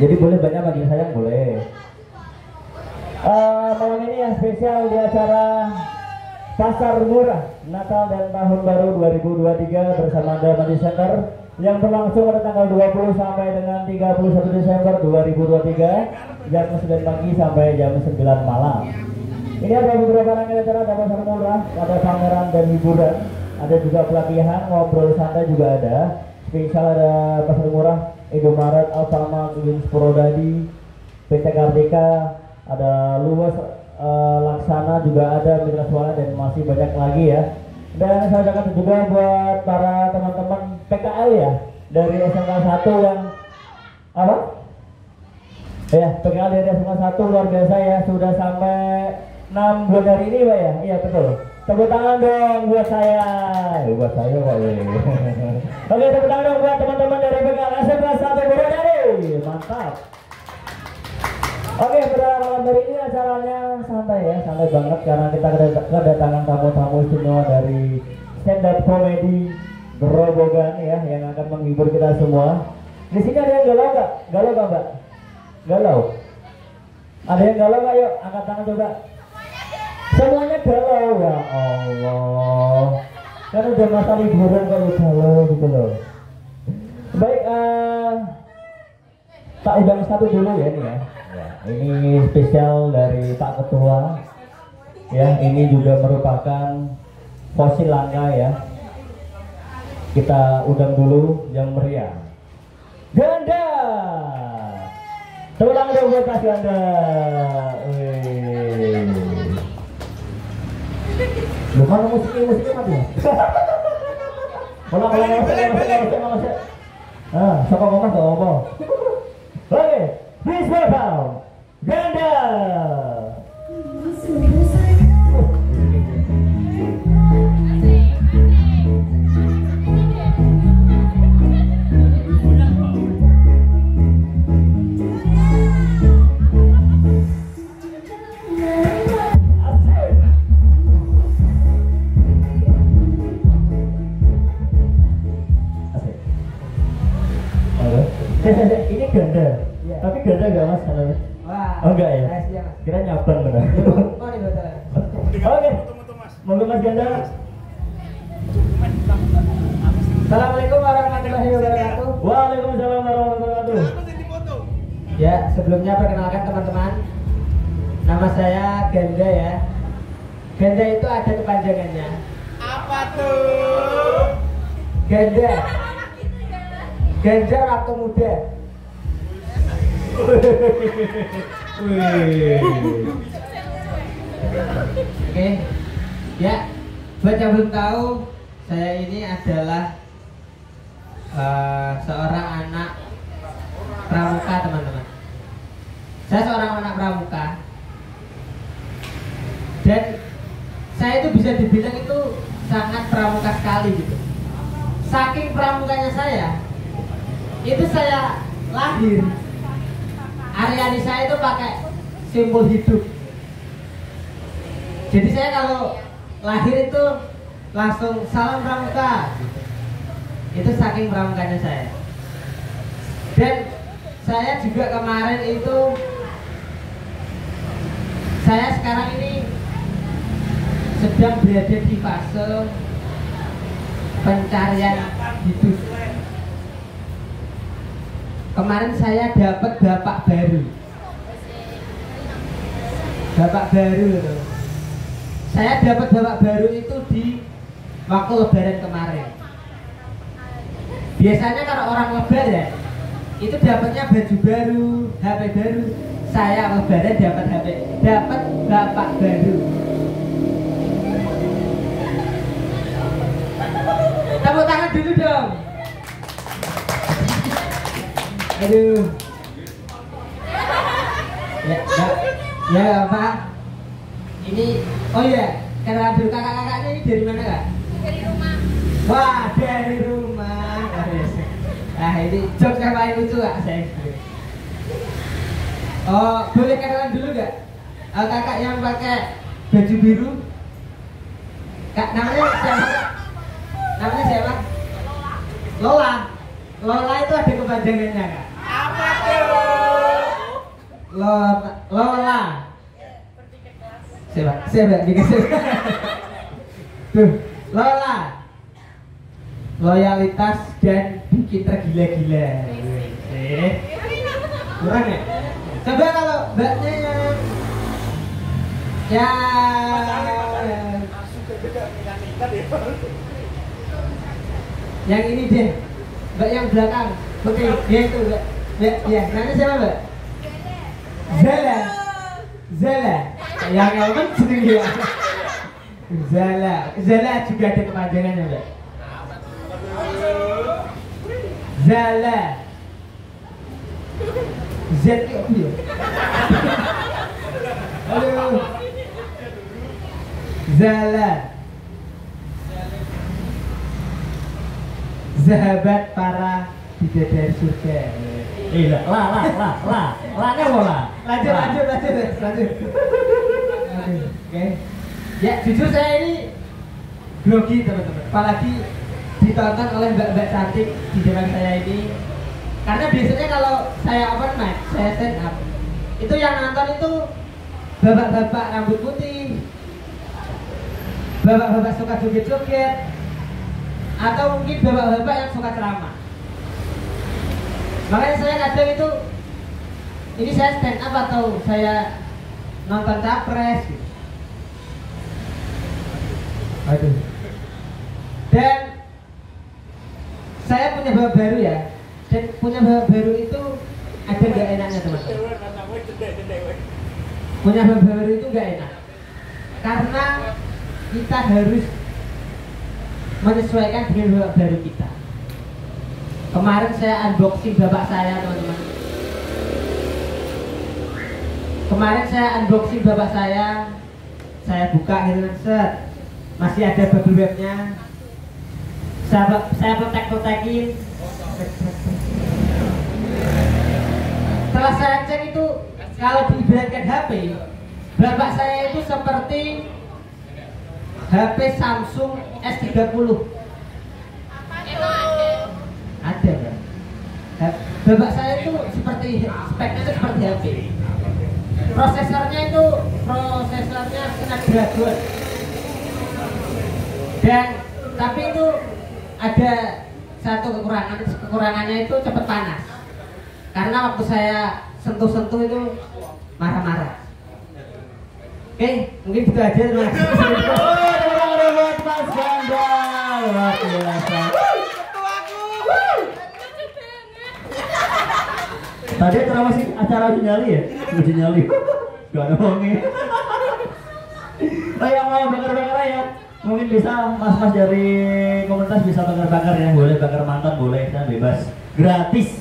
Jadi boleh banyak bagi sayang boleh. Malam ini yang spesial di acara Pasar Murah Natal dan Tahun Baru 2023 bersama The Money Center yang berlangsung pada tanggal 20 sampai dengan 31 Desember 2023 jam 9 pagi sampai jam 9 malam. Ini ada beberapa rangkaian acara, ada pasar murah, ada pameran dan hiburan, ada juga pelatihan, ngobrol santai juga ada. Spesial ada pasar murah Indomaret, Alfamart, Wins Prodadi, PT Kartika, ada Luas, Laksana juga ada, Mitra Suara dan masih banyak lagi ya. Dan saya ucapkan juga buat para teman-teman PKL ya dari SMK 1 yang apa? Ya, PKL dari SMK 1 luar biasa ya, sudah sampai 6 bulan hari ini Pak ya? Iya betul. Tepuk tangan dong buat saya. Buat saya Pak ya. Oke, tepuk tangan dong buat teman-teman dari PKL SMK 1 Prodadi. Mantap. Oke, pada malam hari ini acaranya santai ya, santai banget karena kita kedatangan tamu-tamu istimewa dari stand up comedy Gerobogan ya yang akan menghibur kita semua. Di sini ada yang galau nggak? Galau nggak Mbak? Galau? Ada yang galau nggak? Yuk, angkat tangan coba. Semuanya galau ya Allah. Karena udah masa liburan kalau galau gitu loh. Baik, tak undang satu dulu ya ini ya. Ini spesial dari Pak Ketua ya, ini juga merupakan fosil langka ya. Kita undang dulu yang meriah, Ganda. Tolong dong buat Mas Ganda. Lu mana musiknya mati ya? Malah. Ah, sok ngomong gak ngomong. Oke, please welcome Ganda. Ini Ganda, ya. Tapi Ganda enggak Mas? Wah, oh enggak ya? Mas. Kira nyabang benar. Oke, monggo Mas Ganda. Assalamualaikum warahmatullahi wabarakatuh. Waalaikumsalam warahmatullahi wabarakatuh. Ya, sebelumnya perkenalkan teman-teman, nama saya Ganda ya. Ganda itu ada kepanjangannya. Apa tuh? Ganda. Ganjar waktu muda. Oke, ya. Buat yang belum tahu, saya ini adalah seorang anak pramuka teman-teman. Saya seorang anak pramuka, dan saya itu bisa dibilang itu sangat pramuka sekali gitu. Saking pramukanya saya, itu saya lahir, Aryani saya itu pakai simbol hidup. Jadi saya kalau lahir itu langsung salam pramuka. Itu saking pramukanya saya. Dan saya juga kemarin itu, saya sekarang ini sedang berada di fase pencarian hidup. Kemarin saya dapat bapak baru. Bapak baru itu. Saya dapat bapak baru itu di waktu lebaran kemarin. Biasanya kalau orang lebaran itu dapatnya baju baru, HP baru. Saya lebaran dapat HP, dapat bapak baru. Tepuk tangan dulu dong. Aduh. Ya Pak. Ini, oh iya, karena dulu kakak-kakaknya ini dari mana Kak? Dari rumah. Wah, dari rumah. Nah ini jokes yang paling lucu Kak saya. Oh, boleh kenalan dulu gak? Kakak yang pakai baju biru. Kak, namanya siapa? Namanya siapa? Lola. Lola itu ada kepanjangannya Kak. Apa tuh? Lola. Siapa dikasih. Tuh, Lola. Loyalitas dan bikin tergila-gila. Kurang ya? Coba kalau mbaknya ya yang ini deh, mbak yang belakang. Oke, dia itu mbak. Ya, namanya siapa mbak? Zala. Yang elmen sendiri ya. Zala juga ada kepanjangannya mbak. Zala. Z itu apa ya? Halo. Zala. Sahabat para bidadari surga. Lah-nya bola. Lanjut. Oke. Ya, jujur saya ini grogi teman-teman. Apalagi ditonton oleh mbak-mbak cantik di depan saya ini. Karena biasanya kalau saya open mic, saya stand up, itu yang nonton itu bapak-bapak rambut putih, bapak-bapak suka joget-joget, atau mungkin bapak-bapak yang suka ceramah. Makanya saya kadang itu, ini saya stand up atau saya nonton capres gitu. Aduh. Dan saya punya bapak baru ya. Dan punya bapak baru itu ada gak enaknya teman-teman. Punya bapak baru itu gak enak. Karena kita harus menyesuaikan dengan bapak baru kita. Kemarin saya unboxing bapak saya teman-teman. Saya buka gitu set. Masih ada bubble wrapnya. Saya protek-protekin. Setelah saya cek itu, kalau diibaratkan HP, bapak saya itu seperti HP Samsung S30. Ada kan? Bapak saya itu seperti speknya itu seperti HP. Prosesornya Snapdragon. Dan tapi itu ada satu kekurangannya itu cepat panas. Karena waktu saya sentuh-sentuh itu marah-marah. Oke, mungkin gitu aja. Terima kasih. Buat Mas Gandal, luar biasa. Tadi kenapa sih acara uji nyali ya? Uji nyali. Gak ada ngomongin. Yang mau bakar-bakar ya, mungkin bisa mas-mas dari komunitas bisa bakar-bakar ya. Boleh bakar mantan, boleh kan bebas, gratis.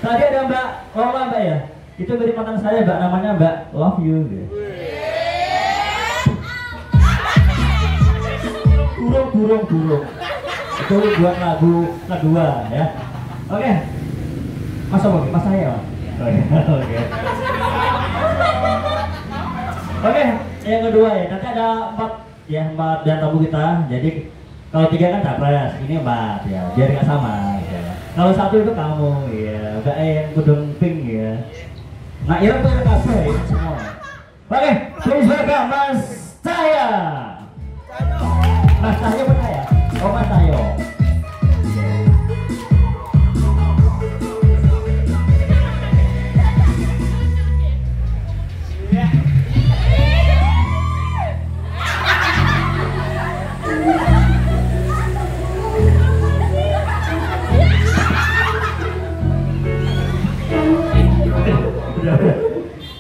Tadi ada Mbak Lola Mbak ya. Itu dari mantan saya Mbak, namanya Mbak Love You gitu. Burung. Itu buat lagu kedua ya. Oke. Mas saya Mas. Oke, yang kedua ya. Nanti ada 4 dan tamu kita. Jadi kalau 3 kan capres, ini 4 ya. Biar nggak sama ya. Kalau 1 itu kamu ya. Mbak yang kudung pink ya. Nah, Ira tuh yang kafe ini semua. Oke, please welcome Mas Cahya. Mas Cahyo pun ya? Oh Mas Cahyo.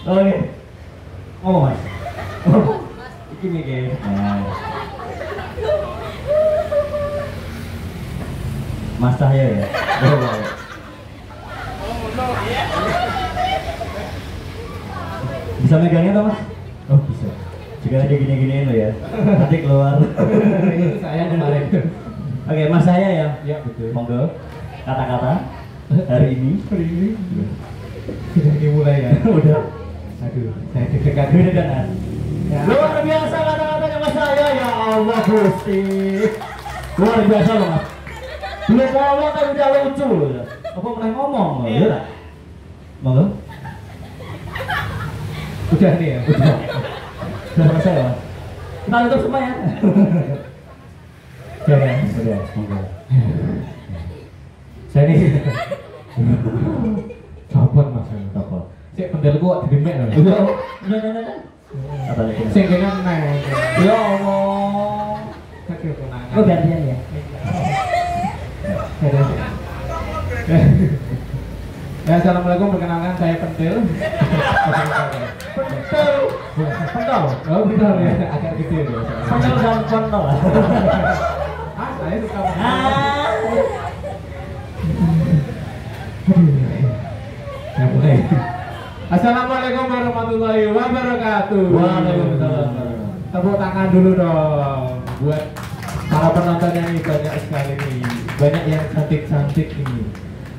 Oke. Oh Mas. Ini guys. Mas Cahyo ya? Bisa megangnya toh Mas? Oh bisa. Jika ada gini-giniin lo ya, nanti keluar. Itu saya kemarin. Oke, Mas Cahyo ya? Ya betul. Monggo, kata-kata hari ini. Sudah dimulai ya? Udah. Aduh, saya deg-degan. Ya. Luar biasa kata-katanya Mas Cahyo, ya Allah Gusti. Luar biasa loh Mas. Belum ngomong kan udah lucu loh. Apa pernah ngomong loh, ya? Monggo. Udah nih ya. Udah selesai ya. Kita tutup semua ya. Udah. Saya nih. Sahabat mas. Apa? Cek pendel gua didemek loh. Nah. Apa lagi? Sing kene neng. Ya Allah. Kakek kenangan. Oh gantian ya. Ya, assalamualaikum, perkenalkan saya Pentil. Pentol. Oh benar ya, agak kecil ya. Pentol dan pentol. Saya suka. Ya mulai. Assalamualaikum warahmatullahi wabarakatuh. Waalaikumsalam. Tepuk tangan dulu dong buat para penontonnya nih, banyak sekali nih, banyak yang cantik-cantik nih.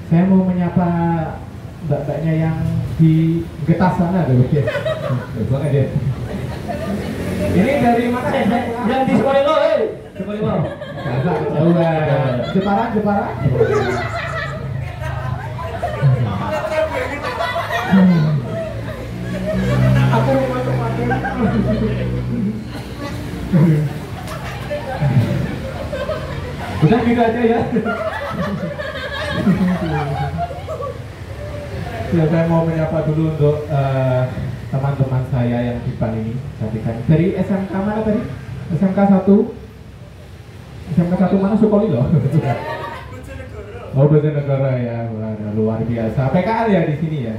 Saya mau menyapa mbak-mbaknya yang di Getas sana tuh. Buang aja. Ini dari mana? Yang di Sukolilo, Sukolilo. Agak kejauhan. Jepara. Aku mau masuk makan. Udah gitu aja ya. Ya, saya mau menyapa dulu untuk teman-teman saya yang di depan ini. Cantikan. Dari SMK mana tadi? SMK 1. SMK 1 mana? Sukolilo. Oh, Bojonegoro ya. Wah, luar biasa. PKL ya di sini ya.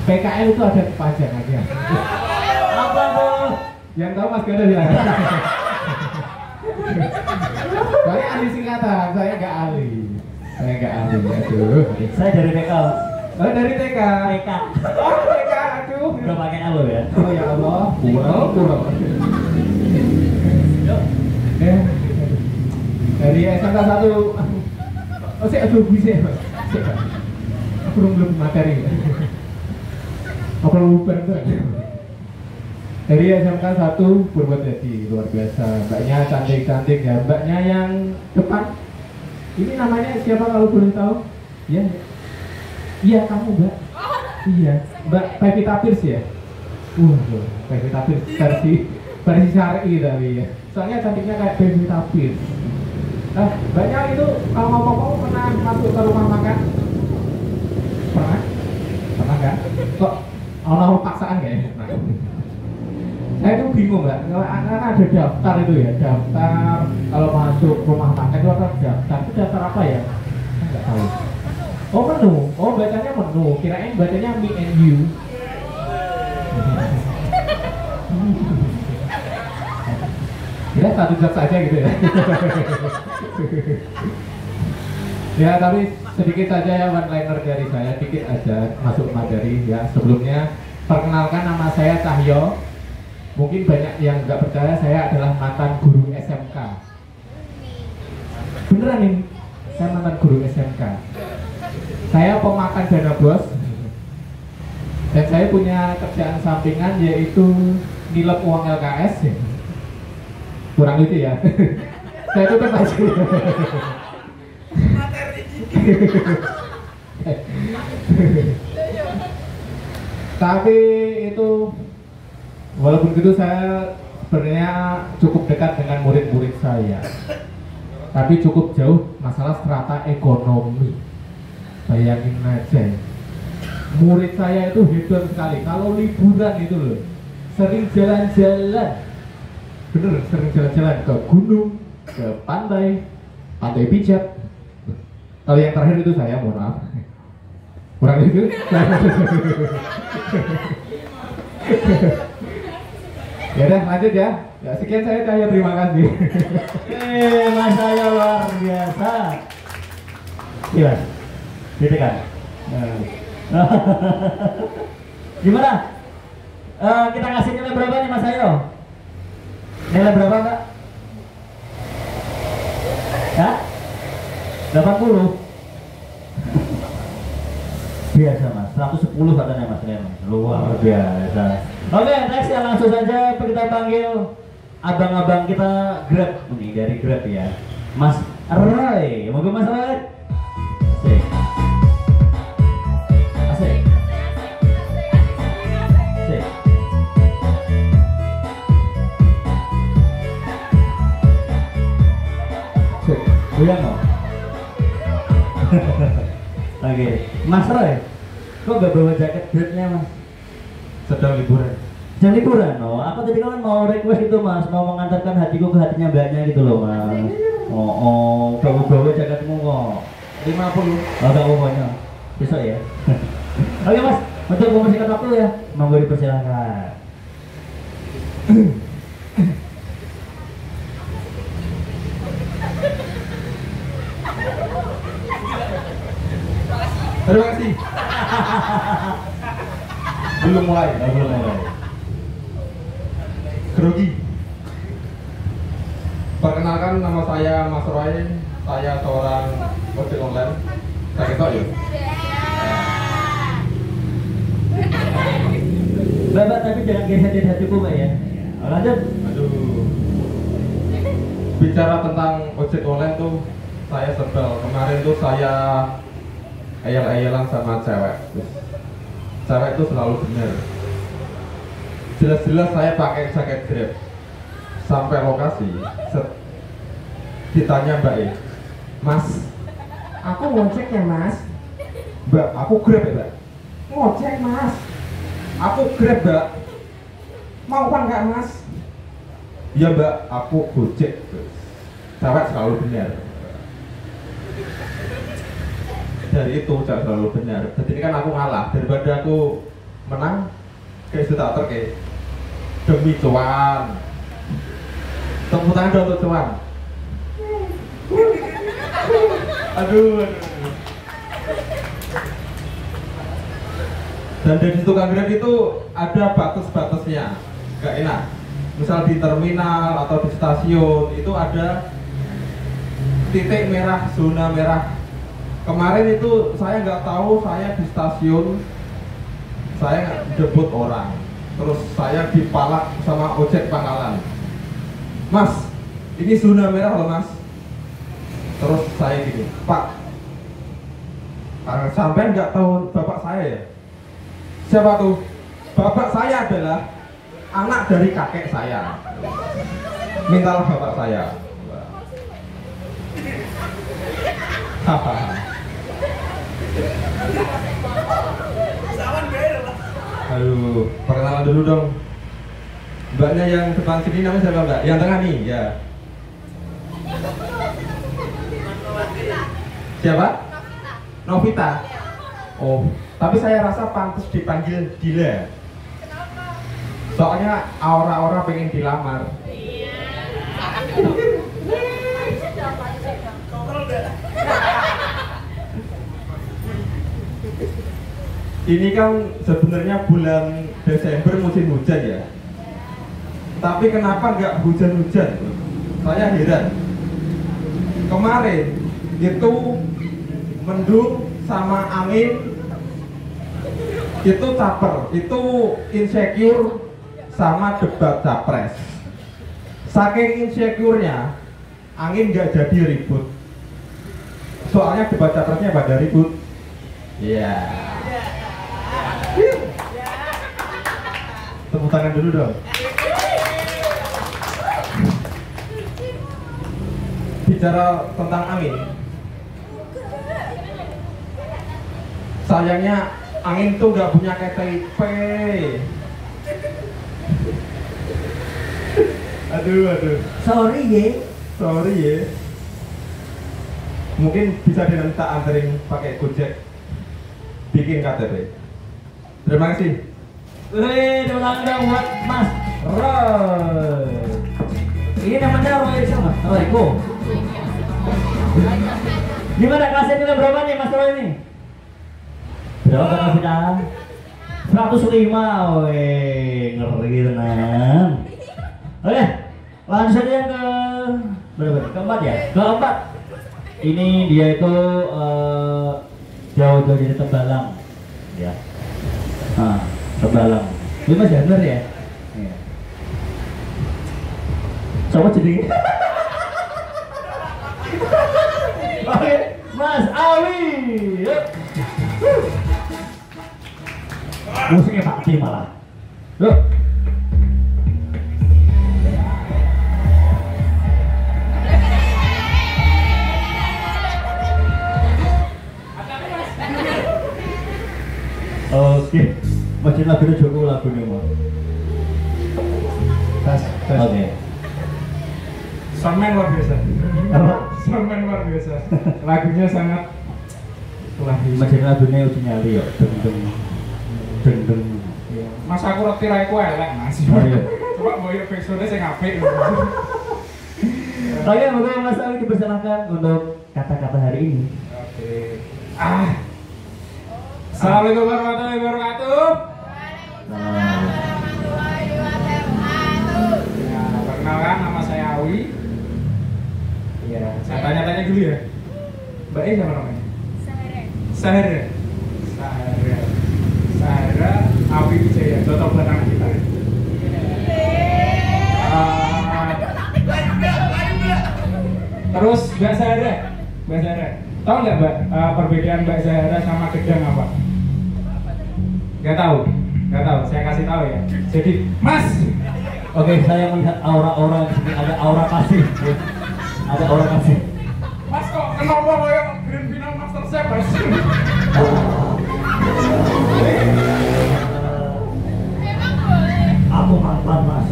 PKL itu ada kepanjangannya. Apa tuh? Yang tahu Mas Gada ya. Saya ahli singkatan, saya nggak ahli. Aduh. Saya dari TK. Oh, dari TK. TK. Oh, TK, aduh. Udah pakai alo ya. Oh ya Allah, kurang. Ya. Dari SMK 1. Oh, saya bisa. Aku belum materi. Apa lupa dari SMK 1 Purwodadi, luar biasa. Mbaknya cantik-cantik ya. Mbaknya yang depan ini namanya siapa kalau boleh tahu? Ya. Iya, kamu Mbak. Iya, Mbak Pevita Pierce ya. Pevita Pierce versi syar'i tapi ya. Soalnya cantiknya kayak Pevita Pierce. Nah, Mbaknya itu kalau ngomong-ngomong pernah masuk ke rumah makan? Pernah kan? Kok orang paksaan kayaknya? Nah. Saya itu bingung Mbak, karena ada daftar itu ya, daftar kalau masuk rumah makan itu ada daftar. Itu daftar apa ya? Saya nggak tahu. Oh, menu. Oh, bacanya menu. Kirain bacanya me and you. Ya, satu jam saja gitu ya. Ya, tapi sedikit saja ya one-liner dari saya, dikit aja masuk materi ya. Sebelumnya, perkenalkan nama saya Cahyo. Mungkin banyak yang nggak percaya saya adalah mantan guru SMK. Beneran ini, saya mantan guru SMK. Saya pemakan dana bos. Dan saya punya kerjaan sampingan yaitu nilep uang LKS. Kurang lucu ya. Saya tutup aja. Tapi itu walaupun gitu saya sebenarnya cukup dekat dengan murid-murid saya. Tapi cukup jauh masalah strata ekonomi. Bayangin aja. Murid saya itu hebat sekali. Kalau liburan itu loh, sering jalan-jalan. Bener, sering jalan-jalan ke gunung, ke pantai pijat. Kalau yang terakhir itu saya, mohon maaf. Kurang itu. Ya udah lanjut ya. Ya sekian saya Cahyo, terima kasih. Mas saya luar biasa. Gimana? Gitu kan? Gimana? Kita kasih nilai berapa nih Mas Ayo? Nilai berapa Kak? Ya? 80? Biasa Mas, 110 katanya Mas Leon. Luar biasa. Oke, next ya, langsung saja kita panggil abang-abang kita Grab nih, dari Grab ya, Mas Roy. Mobil Mas Roy. Asik. Asik. Oke, Mas Roy, kok gak bawa jaket grabnya Mas? Sedang liburan. Jangan liburan, oh. Aku tadi kan mau request itu Mas, mau mengantarkan hatiku ke hatinya mbaknya gitu loh Mas. Oh, bawa jaketmu kok. 50. Oh, gak pokoknya. Besok ya. Oke Mas, untuk mempersingkat waktu ya, monggo dipersilakan. Terima kasih. Belum mulai. Belum mulai. Grogi. Perkenalkan, nama saya Mas Roy. Saya seorang ojek online. Saya ketok ya. Bapak tapi jangan geser hatiku Mbak ya. Lanjut. Aduh. Bicara tentang ojek online tuh saya sebel. Kemarin tuh saya ayel-ayelan sama cewek. Cewek itu selalu benar. Jelas-jelas saya pakai jaket Grab sampai lokasi. Ditanya Mbak E, Mas, Aku ngojek ya Mas. Mbak, aku Grab ya Mbak? Ngojek Mas. Aku Grab Mbak. Mau kan nggak Mas? Iya Mbak, aku Gojek. Cewek selalu benar. Dari itu cewek selalu benar. Jadi ini kan aku ngalah. Daripada aku menang, kayak sudah terke. Demi cuan. Tepuk tangan dong untuk cuan. Aduh. Dan dari tukang Grab itu ada batas-batasnya, nggak enak. Misal di terminal atau di stasiun itu ada titik merah, zona merah. Kemarin itu saya nggak tahu, saya di stasiun, saya jemput orang, terus saya dipalak sama ojek pangkalan. Mas, ini zona merah loh Mas. Terus saya gini, Pak, sampai nggak tahu bapak saya ya? Siapa tuh? Bapak saya adalah anak dari kakek saya. Mintalah bapak saya. Aduh, perkenalan dulu dong. Mbaknya yang depan sini namanya siapa Mbak? Yang tengah nih, ya. Siapa? Novita. Oh, tapi saya rasa pantas dipanggil Dila. Soalnya aura-aura pengen dilamar. Ini kan sebenarnya bulan Desember musim hujan ya. Tapi kenapa nggak hujan-hujan? Saya heran. Kemarin itu mendung sama angin itu caper, itu insecure sama debat capres. Saking insecure-nya, angin nggak jadi ribut. Soalnya debat capresnya pada ribut. Iya. Tepuk tangan dulu dong. Bicara tentang angin, sayangnya angin tuh nggak punya KTP. Aduh. Sorry ya. Mungkin bisa diminta anterin pakai Gojek bikin KTP. Terima kasih. Wih, tepuk tangan buat Mas Roy. Ini namanya Roy siapa? Royko. Gimana kasih nilai berapa nih Mas Roy ini? Berapa kasih kan? 105, weh, ngeri tenan. Oke, lanjut saja yang keempat ya? Keempat. Ini dia itu jauh-jauh dari Tembalang, ya. Nah, Tembalang. Ini Mas bener ya? Iya. Coba jadi. Oke, Mas Awi. Yuk. Musiknya mati malah. Yuk. Oke. Masih lagunya Joko lagunya mau. Tes. Oke. Soundman luar biasa. Apa? Soundman luar biasa. Lagunya sangat luar biasa. Masih lagunya uji nyali ya. Deng. Mas aku roti raiku elek mas. Oh iya. Coba boyo backsoundnya saya ngapik. Oke, maka Mas Awi dipersilakan untuk kata-kata hari ini. Oke. Assalamualaikum warahmatullahi wabarakatuh. Ya, perkenalkan nama saya Awi. Ya, saya tanya-tanya dulu ya. Mbak E siapa namanya? Sahara Awi Wijaya. Contoh buat anak kita. Terus Mbak Zahra, tahu nggak Mbak perbedaan Mbak Zahra sama Gedang apa? Nggak tahu. Saya kasih tahu ya. Jadi, Mas. Oke, saya melihat aura-aura di sini, ada aura kasih. Ya. Ada aura kasih. Mas kok kenapa kayak Grand Final Master Chef Mas? Aku mantan Mas,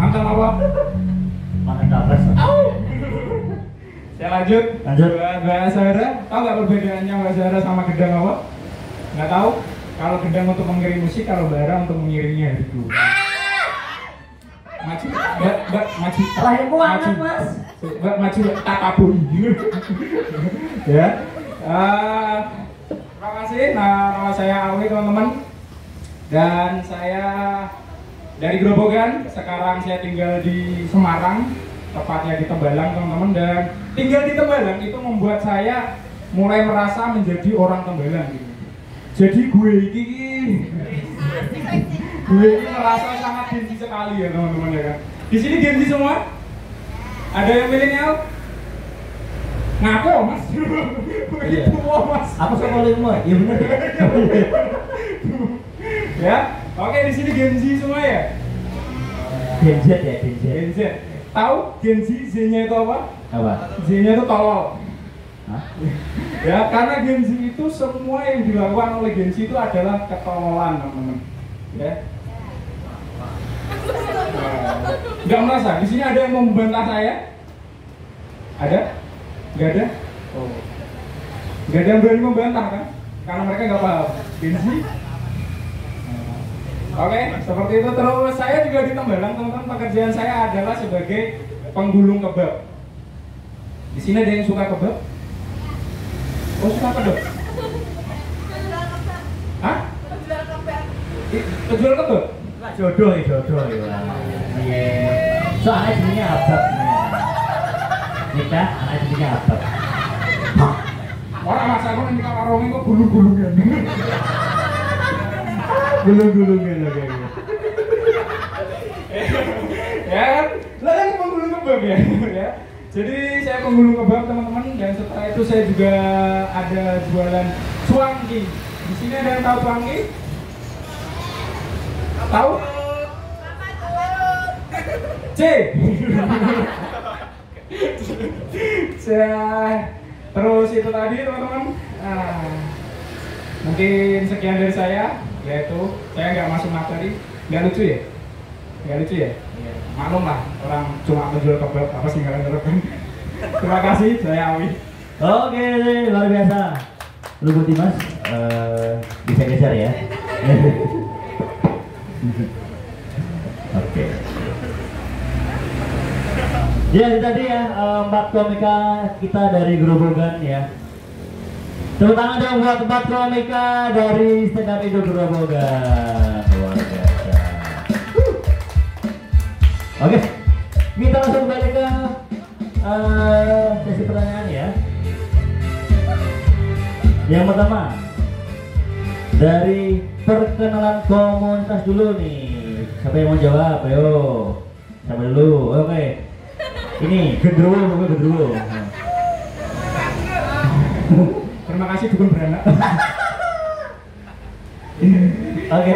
mantan apa? mantan capres. Saya lanjut. Mbak Zahra, tahu nggak perbedaannya Mbak Zahra sama Gedang apa? Nggak tahu. Kalau Gedang untuk mengirim musik, kalau Bara untuk mengirimnya itu. Maju, Mbak maju. Lahirku anak Mas. Mbak maju, tak kabur. Ya. Terima kasih. Nama saya Awi teman-teman. Dan saya dari Grobogan. Sekarang saya tinggal di Semarang, tepatnya di Tembalang teman-teman. Dan tinggal di Tembalang itu membuat saya mulai merasa menjadi orang Tembalang. Gitu. Jadi gue ini merasa sangat gengsi sekali ya teman-teman ya kan. Di sini gengsi semua. Ada yang milenial? Ngaku Mas. Iya. Tua Mas. Aku sekolah semua. Iya benar. Ya. Oke, di sini gengsi semua ya. Gen Z ya, Gen Z. Gen Z. Tahu gengsi Z-nya itu apa? Apa? Z-nya itu tolol. Hah? Ya, karena Gen Z itu semua yang dilakukan oleh Gen Z itu adalah ketololan, teman-teman. Ya. Nggak merasa. Di sini ada yang mau membantah saya? Ada? Nggak ada? Oh. Nggak ada yang berani membantah kan? Karena mereka nggak paham. Gen Z. Oke, seperti itu. Terus saya juga di Tembalang, teman-teman. Pekerjaan saya adalah sebagai penggulung kebab. Di sini ada yang suka kebab? Oh, suka kebab? Hah? Penjual kebab? Jodoh ya. Iya. Soalnya jenisnya abad nikah, anak jenisnya abad. Orang masa aku nanti kalau warungnya kok gulung-gulungan. Gulung-gulungnya loh kayak gitu. Ya kan? Lah kan penggulung kebab ya. Ya. Jadi saya penggulung kebab teman-teman, dan setelah itu saya juga ada jualan cuangki. Di sini ada yang tahu cuangki? Tahu? C. Terus itu tadi teman-teman. Mungkin sekian dari saya, yaitu saya nggak masuk materi. Nggak lucu ya? Nggak lucu ya? Maklum lah, orang cuma menjual kebab, apa sih nggak ngerti. Terima kasih, saya Awi. Oke, luar biasa. Lu Guti Mas, bisa geser ya. Oke. Ya itu tadi ya, 4 komika kita dari Grobogan ya. Tepuk tangan dong buat 4 komika dari Stand Up Indo Grobogan. Luar biasa. Oke, kita langsung balik ke sesi pertanyaan ya. Yang pertama dari perkenalan komunitas dulu nih. Siapa yang mau jawab? Ayo, siapa dulu? Oke. Ini gendruwo. Terima kasih dukun beranak. Oke.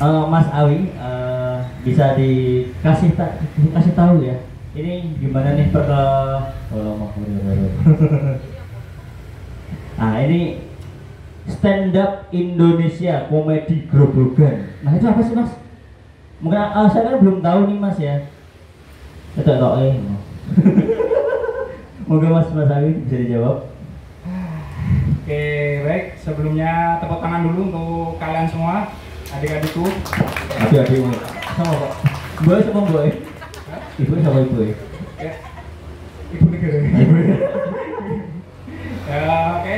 Mas Awi, bisa dikasih tahu ya. Ini gimana nih Nah ini Stand Up Indonesia Komedi Grobogan. Nah itu apa sih mas? Mungkin saya kan belum tahu nih mas ya. Tidak tahu Mungkin mas Awi bisa dijawab. Oke, baik. Sebelumnya tepuk tangan dulu untuk kalian semua, adik-adikku. Adik-adikmu. Sama kok. Boy sama boy. Ibu sama ibu. Ya. Ibu negara. Ya, oke.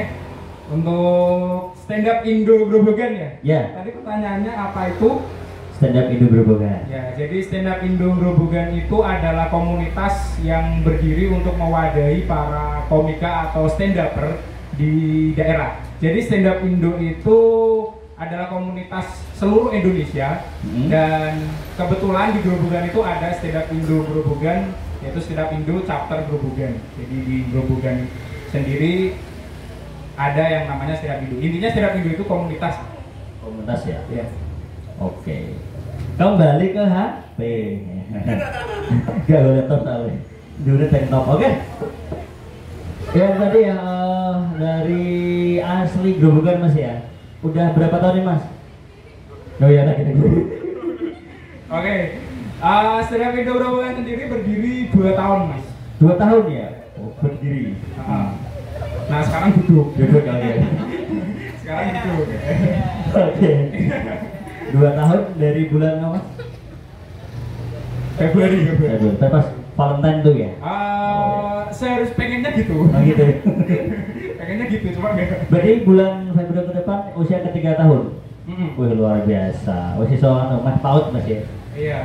Untuk stand up Indo Grobogan ya? Ya. Tadi pertanyaannya apa itu? Stand Up Indo Grobogan. Ya, jadi stand up Indo Grobogan itu adalah komunitas yang berdiri untuk mewadahi para komika atau stand upper di daerah. Jadi stand up Indo itu adalah komunitas seluruh Indonesia dan kebetulan di Grobogan itu ada stand up Indo Grobogan, yaitu stand up Indo chapter Grobogan. Jadi di Grobogan sendiri ada yang namanya stand up Indo. Intinya stand up Indo itu komunitas. Komunitas ya? Ya. Oke. Kembali ke HP. Gak boleh laptop tapi dulu tank top. Oke. Yang tadi ya dari asli Grobogan mas ya. Udah berapa tahun nih mas? Oh iya, kita gitu. Oke. Stand up Indo Grobogan sendiri berdiri 2 tahun mas. 2 tahun ya? Oh, berdiri. Nah sekarang duduk. Duduk kali ya. Sekarang duduk. Oke. 2 tahun dari bulan apa? Februari. Pas Valentine tuh ya? Saya harus pengennya gitu. Oh gitu. Pengennya gitu, cuma enggak. Berarti bulan Februari ke depan usia ke-3 tahun? Wih luar biasa. Usia soalnya mas paut mas ya? Iya.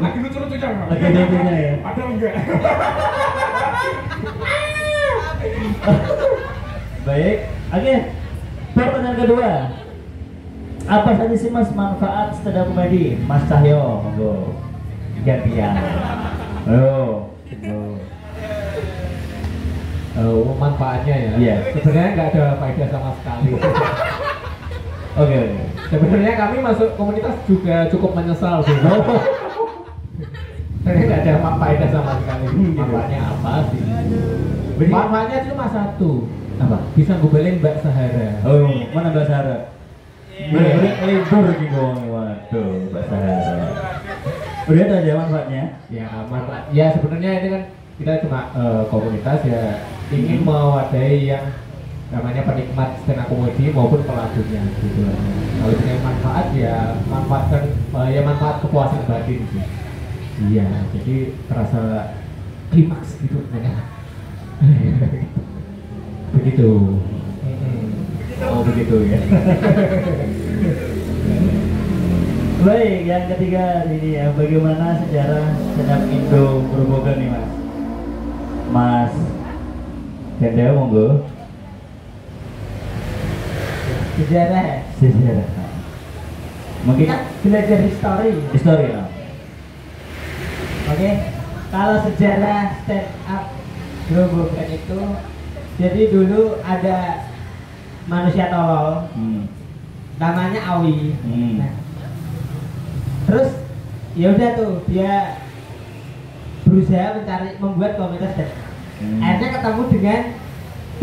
Lagi lucu-lucu jangan. Lagi lucunya ya? Ada enggak? Baik. Oke. Pertanyaan kedua. Apa saja sih mas manfaat stand up komedi? Mas Cahyo, monggo. Gantian. Ayo. Manfaatnya ya. Iya. Sebenarnya nggak ada faedah sama sekali. Oke. Sebenarnya kami masuk komunitas juga cukup menyesal sih. Sebenarnya nggak ada faedah sama sekali. Manfaatnya apa sih? Manfaatnya cuma satu. Apa? Bisa ngubelin Mbak Sahara. Oh, mana Mbak Sahara? Libur gitu. Waduh, Mbak Sahara. Udah ada aja manfaatnya? Ya manfaat. Ya sebenarnya ini kan kita cuma komunitas ya ingin mewadahi yang namanya penikmat stand up comedy maupun pelakunya gitu. Kalau punya manfaat ya manfaatkan ya manfaat kepuasan batin sih. Iya, jadi terasa klimaks gitu ya. Begitu. Oh begitu ya. Baik, yang ketiga ini ya, bagaimana sejarah stand up Indo Grobogan nih mas? Mas Gendel monggo. Sejarah. Mungkin Kita belajar histori ya. Oke, kalau sejarah stand up Grobogan itu, jadi dulu ada manusia tolol, namanya Awi. Nah, terus ya udah tuh dia berusaha membuat komunitas dan akhirnya ketemu dengan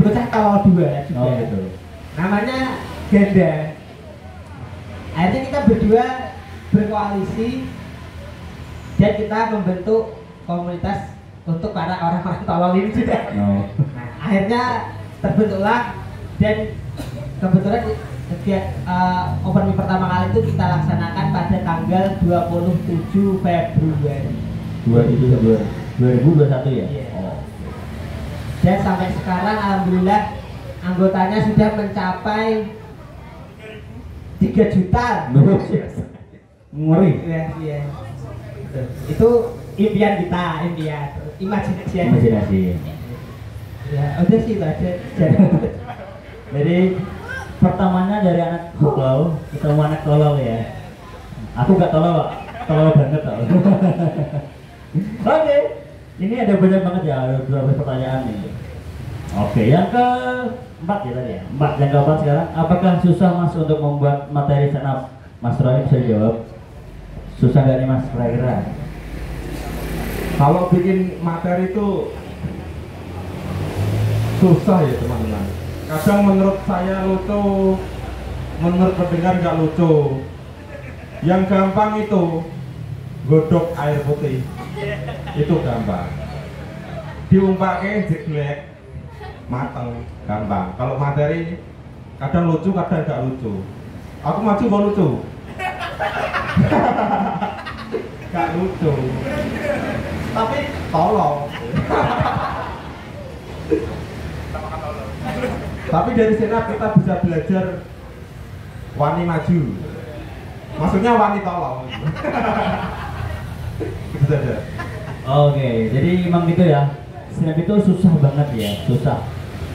bocah tolol 2 juga. Oh gitu. Namanya Ganda. Akhirnya kita berdua berkoalisi dan kita membentuk komunitas untuk para orang-orang tolol ini juga. No. Nah, akhirnya terbentuklah dan kebetulan open mic pertama kali itu kita laksanakan pada tanggal 27 Februari 2021 ya? Iya. Oh. Dan sampai sekarang alhamdulillah anggotanya sudah mencapai 3 juta. Ngeri. Iya. Itu impian kita, imajinasi. Ya, udah sih itu aja. Jadi pertamanya dari anak tolol ketemu anak tolol ya. Aku gak tolol, tolol banget tau. Oke, ini ada banyak banget ya, ada beberapa pertanyaan nih. Oke, yang keempat ya tadi ya. Yang keempat sekarang, apakah susah mas untuk membuat materi stand up? Mas Roy bisa jawab. Susah gak nih mas kira-kira? Kalau bikin materi itu susah ya teman-teman. Kadang menurut saya lucu menurut pendengar nggak lucu. Yang gampang itu godok air putih, itu gampang. Diumpake jeglek, mateng, gampang. Kalau materi kadang lucu, kadang nggak lucu. Aku maju mau lucu. Gak lucu. Tapi tolong. Tapi dari sana kita bisa belajar wani maju. Maksudnya wani tolong. Itu saja. Oke, jadi emang gitu ya. Snap itu susah banget ya, susah.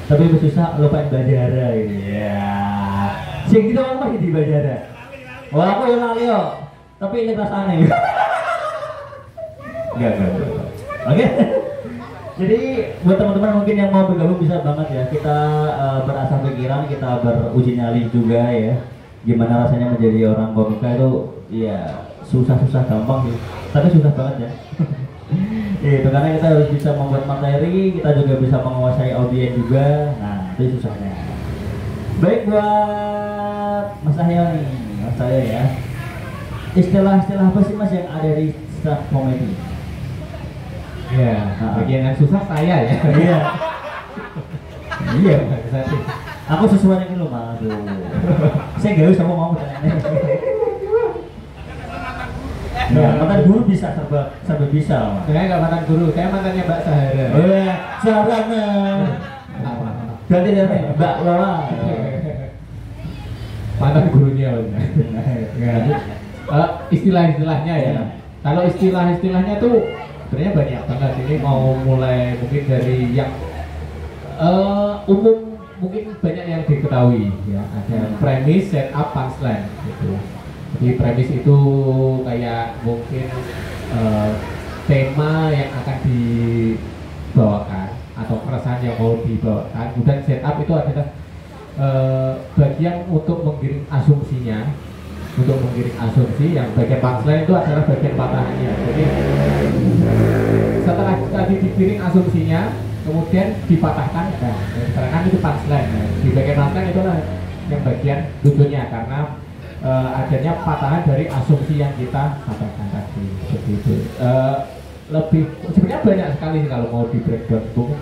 Tapi susah lupain Badara ini. Ya. Sing gitu kan masih di Badara. Wah, aku yang lali yo. Tapi ini rasanya. Enggak. Oke. Jadi buat teman-teman mungkin yang mau bergabung bisa banget ya. Kita berasah pikiran, kita beruji nyali juga ya. Gimana rasanya menjadi orang komika itu ya susah-susah gampang sih. Tapi susah banget ya. Itu karena kita harus bisa membuat materi, kita juga bisa menguasai audiens juga. Nah, itu susahnya. Baik buat Mas Cahyo nih, Mas Cahyo ya. Istilah-istilah apa sih Mas yang ada di stand comedy? Ya, bagian yang susah saya ya. Iya. Iya. Saya sih. Aku sesuainya dulu Mas. Saya gak usah mau tanya. Ya, mantan guru bisa serba bisa. Mas. Saya nggak mantan guru, saya mantannya Mbak Sahara. Oh ya, Sarana. Ganti dari Mbak Lola. Mantan gurunya. Istilah-istilahnya ya. Kalau istilah-istilahnya tuh sebenarnya banyak banget. Ini mau mulai mungkin dari yang umum, mungkin banyak yang diketahui ya. Ada premis, setup, punchline gitu. Jadi premis itu kayak mungkin tema yang akan dibawakan atau keresahan yang mau dibawakan. Kemudian setup itu adalah bagian untuk menggiring asumsinya, yang bagian punchline itu adalah bagian patahannya. Jadi setelah tadi digiring asumsinya, kemudian dipatahkan, nah sekarang itu punchline. Nah, di bagian punchline itulah yang bagian lucunya karena adanya patahan dari asumsi yang kita sampaikan tadi, seperti itu. Lebih sebenarnya banyak sekali kalau mau di breakdown mungkin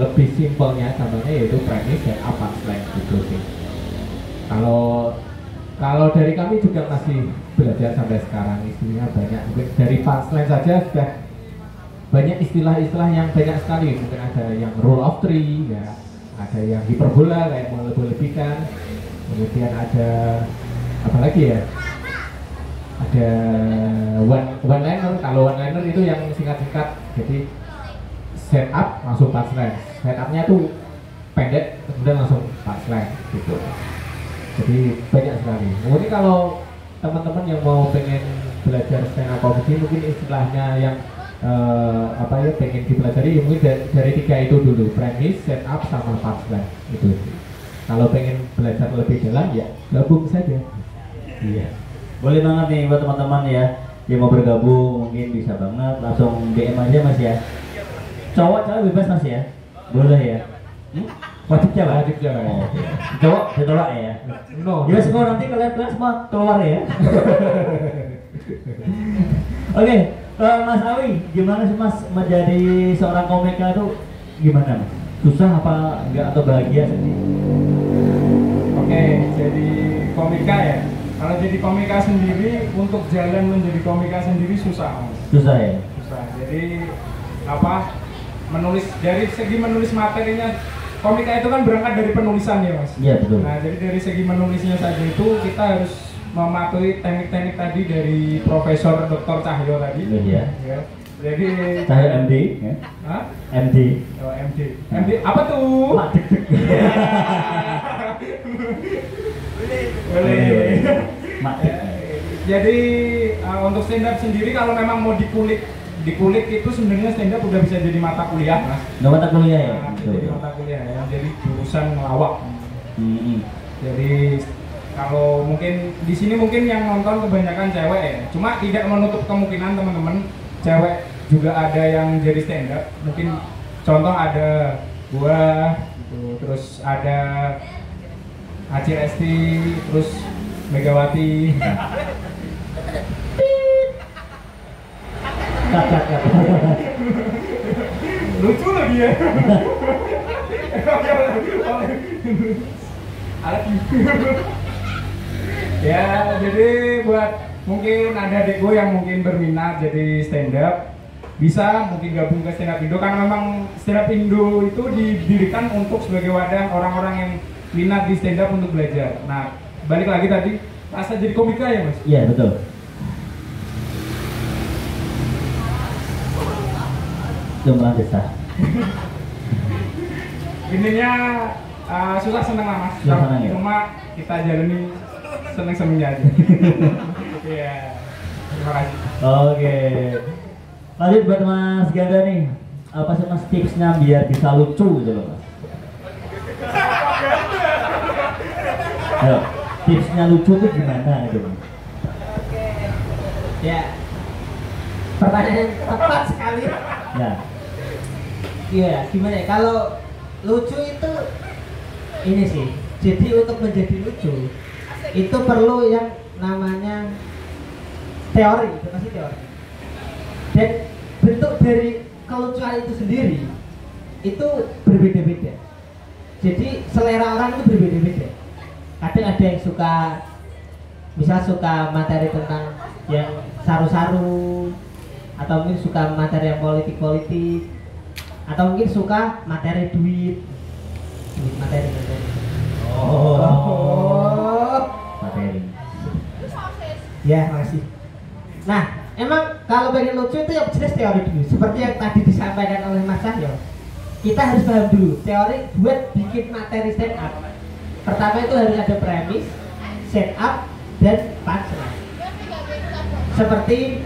lebih simpelnya contohnya yaitu premis dan punchline gitu sih. Kalau dari kami juga masih belajar sampai sekarang, istilahnya banyak. Mungkin dari punchline saja sudah banyak istilah-istilah yang banyak sekali. Mungkin ada yang rule of three, ya, ada yang hiperbola kayak melebih-lebihkan, kemudian ada apa lagi ya? Ada one liner. Kalau one liner itu yang singkat-singkat. Jadi setup langsung punchline. Setupnya tuh pendek, kemudian langsung punchline gitu. Jadi banyak sekali. Kemudian kalau teman-teman yang mau pengen belajar stand up comedy, mungkin istilahnya yang pengen dipelajari mungkin dari tiga itu dulu, premis, setup, sama punchline itu. Kalau pengen belajar lebih dalam ya gabung saja. Iya. Boleh banget nih buat teman-teman ya yang mau bergabung, mungkin bisa banget langsung DM aja Mas ya. Cowok bebas Mas ya. Boleh ya. Wajib jalan. Oh, okay. Cowok ditolak ya. No. Ya semua nanti kalian semua keluar ya. Oke, Mas Awi, gimana sih Mas menjadi seorang komika itu gimana Mas? Susah apa enggak atau bahagia sih? Oke, jadi komika ya. Kalau jadi komika sendiri, untuk jalan menjadi komika sendiri susah Mas. Susah ya? Susah. Jadi menulis, dari segi menulis materinya, komika itu kan berangkat dari penulisan ya Mas. Iya betul. Nah jadi dari segi menulisnya saja itu kita harus mematuhi teknik-teknik tadi dari Profesor Dr. Cahyo tadi. Iya. Ya. Jadi Cahyo MD ya? Hah? MD. Oh, MD. MD apa tuh? Boleh. Jadi untuk stand up sendiri kalau memang mau dikulik itu sebenarnya stand up udah bisa jadi mata kuliah Mas. Nggak mata kuliah ya? Nah, jadi mata kuliah ya, jadi jurusan ngelawak. Jadi kalau mungkin di sini mungkin yang nonton kebanyakan cewek ya. Cuma tidak menutup kemungkinan teman-teman cewek juga ada yang jadi stand up. Mungkin contoh ada gua gitu, terus ada Acil Esti, terus Megawati. Kat. Lucu lagi ya. Ya, jadi buat mungkin ada adekku yang mungkin berminat jadi stand up, bisa mungkin gabung ke stand up Indo, karena memang stand up Indo itu didirikan untuk sebagai wadah orang-orang yang minat di stand up untuk belajar. Nah, balik lagi tadi, rasa jadi komika ya Mas? Iya betul. Jumlah desa. Intinya susah seneng lah Mas. Susah seneng ya? Cuma kita jalani seneng-senengnya aja. Iya. Terima kasih. Oke. Lanjut buat Mas Ganda nih. Apa sih Mas tipsnya biar bisa lucu gitu loh Mas? Ayo, tipsnya lucu tuh gimana gitu? Ya, pertanyaan yang tepat sekali. Ya. Iya, gimana ya? Kalau lucu itu ini sih. Jadi untuk menjadi lucu itu perlu yang namanya teori, itu pasti teori. Dan bentuk dari kelucuan itu sendiri itu berbeda-beda. Jadi selera orang itu berbeda-beda. Kadang ada yang suka, misal suka materi tentang yang saru-saru, atau mungkin suka materi yang politik-politik, atau mungkin suka materi duit materi. Oh. Materi. Ya, makasih. Nah, emang kalau pengen lucu itu yang jelas teori dulu. Seperti yang tadi disampaikan oleh Mas Cahyo, kita harus paham dulu teori buat bikin materi stand up. Pertama itu harus ada premis, set up, dan punchline. Seperti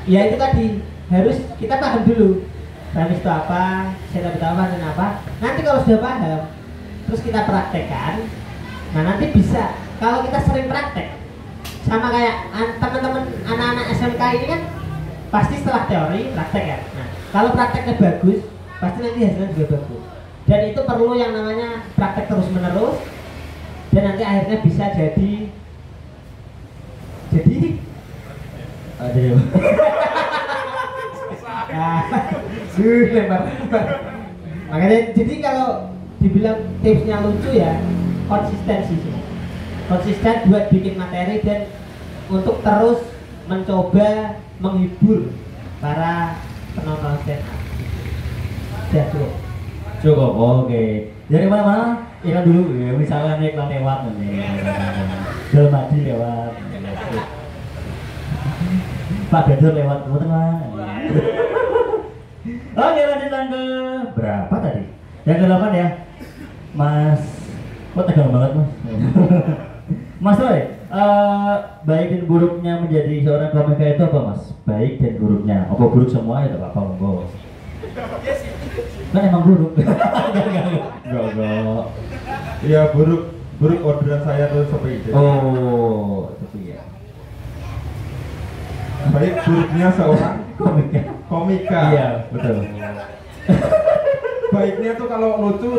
ya itu tadi, harus kita paham dulu premis itu apa, set up itu apa, dan apa. Nanti kalau sudah paham, terus kita praktekkan. Nah nanti bisa, kalau kita sering praktek, sama kayak teman-teman anak-anak SMK ini kan pasti setelah teori praktek ya. Nah kalau prakteknya bagus, pasti nanti hasilnya juga bagus. Dan itu perlu yang namanya praktek terus menerus, dan nanti akhirnya bisa jadi lebar. Makanya jadi kalau dibilang tipsnya lucu ya konsistensi sih. Konsisten buat bikin materi dan untuk terus mencoba menghibur para penonton stand up. Cukup. Cukup, oke. Dari mana? Iklan dulu ya, misalnya iklan lewat nih. Dalam hati lewat. Pak Gadur lewat teman-teman. Oke, lanjut ke berapa tadi? Yang ke-8 ya. Mas, kok tegang banget Mas? Mas Roy, baik dan buruknya menjadi seorang komika itu apa Mas? Baik dan buruknya. Apa buruk semua itu apa monggo? Kan emang buruk. Enggak. Iya buruk orderan saya tuh seperti itu. Oh, seperti ya. Baik buruknya seorang komika. Iya, betul. Baiknya tuh kalau lucu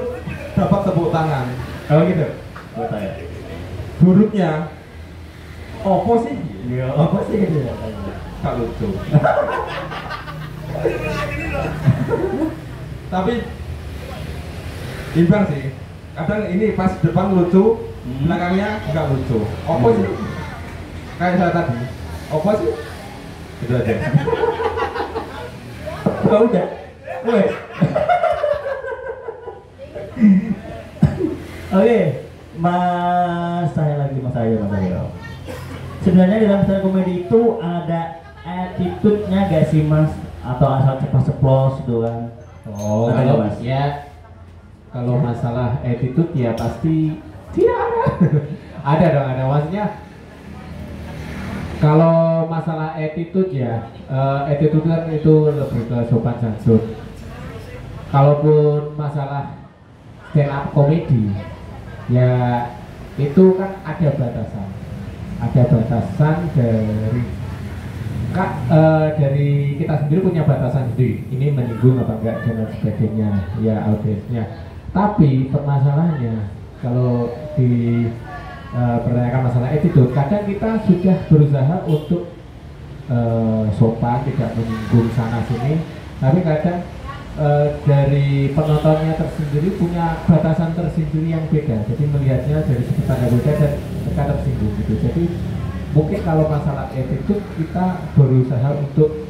dapat tepuk tangan. Kalau gitu, buat saya. Buruknya opo sih? Iya, apa sih gitu ya? Gak lucu. Tapi imbang sih. Kadang ini pas depan lucu, belakangnya nggak lucu. Opo sih? Kayak saya tadi. Opo sih? Itu aja. Oh, udah. Wes. Oke, Mas saya. Sebenarnya dalam stand komedi itu ada attitude-nya gak sih Mas? Atau asal ceplos-ceplos gitu kan? Oh, Ada kalau nggak, Mas? ya kalau masalah attitude ya pasti tidak ada. Ada dong, ada maksudnya. Kalau masalah attitude ya, attitude kan itu lebih ke sopan santun. Kalaupun masalah stand up komedi, ya itu kan ada batasan. Ada batasan dari kita sendiri punya batasan sendiri. Ini menyinggung apa enggak dan sebagainya, ya audiensnya. Tapi permasalahannya kalau di pertanyakan masalah attitude. Kadang kita sudah berusaha untuk sopan, tidak menyinggung sana sini, tapi kadang dari penontonnya tersendiri punya batasan tersendiri yang beda, jadi melihatnya dari sudut pandang beda dan mereka tersinggung gitu. Jadi mungkin kalau masalah attitude kita berusaha untuk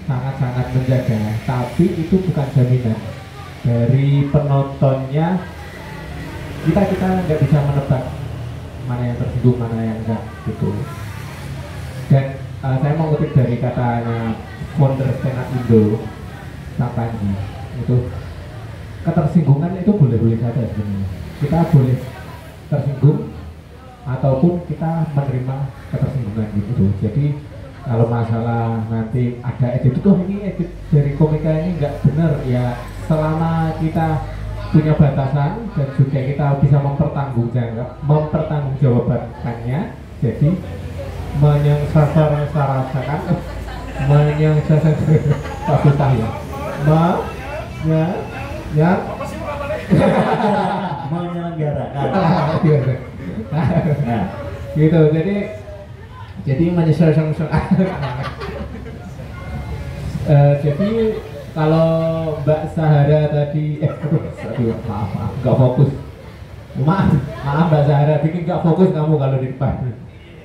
sangat-sangat menjaga, tapi itu bukan jaminan dari penontonnya. Kita nggak bisa menebak mana yang tersinggung, mana yang enggak gitu. Dan saya mau ngutip dari katanya founder Stand Up Indo, Kak Panji, itu ketersinggungan itu boleh-boleh saja sebenarnya. Kita boleh tersinggung ataupun kita menerima ketersinggungan gitu. Jadi kalau masalah nanti ada edit itu, ini edit dari komika ini nggak benar ya, selama kita punya batasan dan juga kita bisa mempertanggungjawabkannya. Jadi menyelenggarakan gitu. Jadi jadi kalau Mbak Sahara tadi maaf nggak fokus, maaf Mbak Sahara bikin nggak fokus kamu kalau di depan.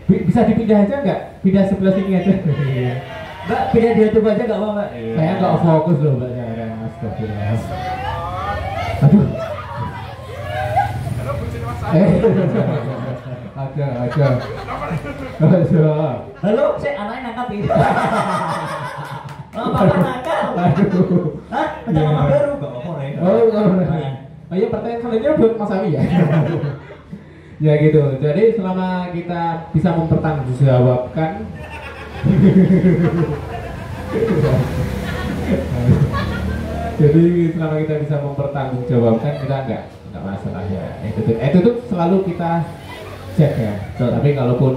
Bisa dipindah aja nggak? Pindah sebelah sini aja. Mbak, pindah di YouTube aja nggak apa Mbak? Saya nggak fokus loh Mbak Sahara. Astagfirullah. Aduh. Ada. Halo, saya anaknya nangkap ini. Bapak nangkap. Hah? Macam mama baru nggak apa-apa ya? Oh iya, pertanyaan selanjutnya buat Mas Ami ya. Ya gitu. Jadi selama kita bisa mempertanggungjawabkan jadi selama kita bisa mempertanggungjawabkan, kita nggak masalah ya. Itu selalu kita jaga. Tapi kalaupun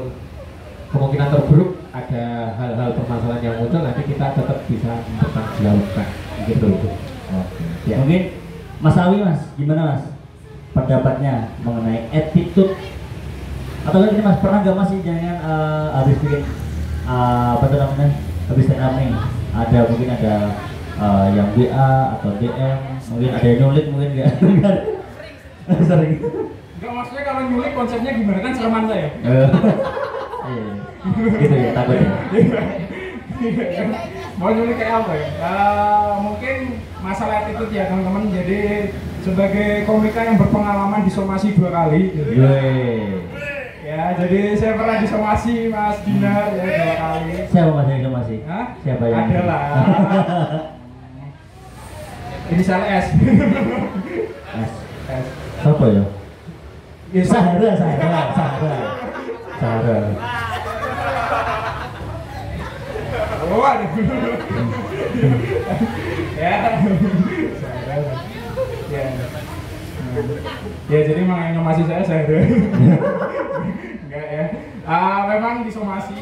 kemungkinan terburuk ada hal-hal permasalahan yang muncul, nanti kita tetap bisa mempertanggungjawabkan gitu. Ya. Mungkin Mas Awi, Mas, gimana Mas pendapatnya mengenai attitude? Atau ini Mas pernah nggak Mas jangan habis bikin apa tuh namanya, habis stand up nih, mungkin ada yang WA atau DM, mungkin ada yang nyulik, mungkin nggak? Sering. Enggak, maksudnya kalau nyulik konsepnya gimana, kan seremon saya. Gitu ya, takut ya. Mau nyulik kayak apa ya? Mungkin masalah attitude ya teman-teman. Jadi sebagai komika yang berpengalaman disomasi 2 kali. Ya, jadi saya pernah disomasi Mas Dinar ya 2 kali. Siapa Mas yang disomasi? Hah? Siapa yang? Adalah. Inisial S. S. Siapa ya? Sahara. Oh, aduh. Ya, jadi memang yang somasi saya ada. Enggak ya. Memang disomasi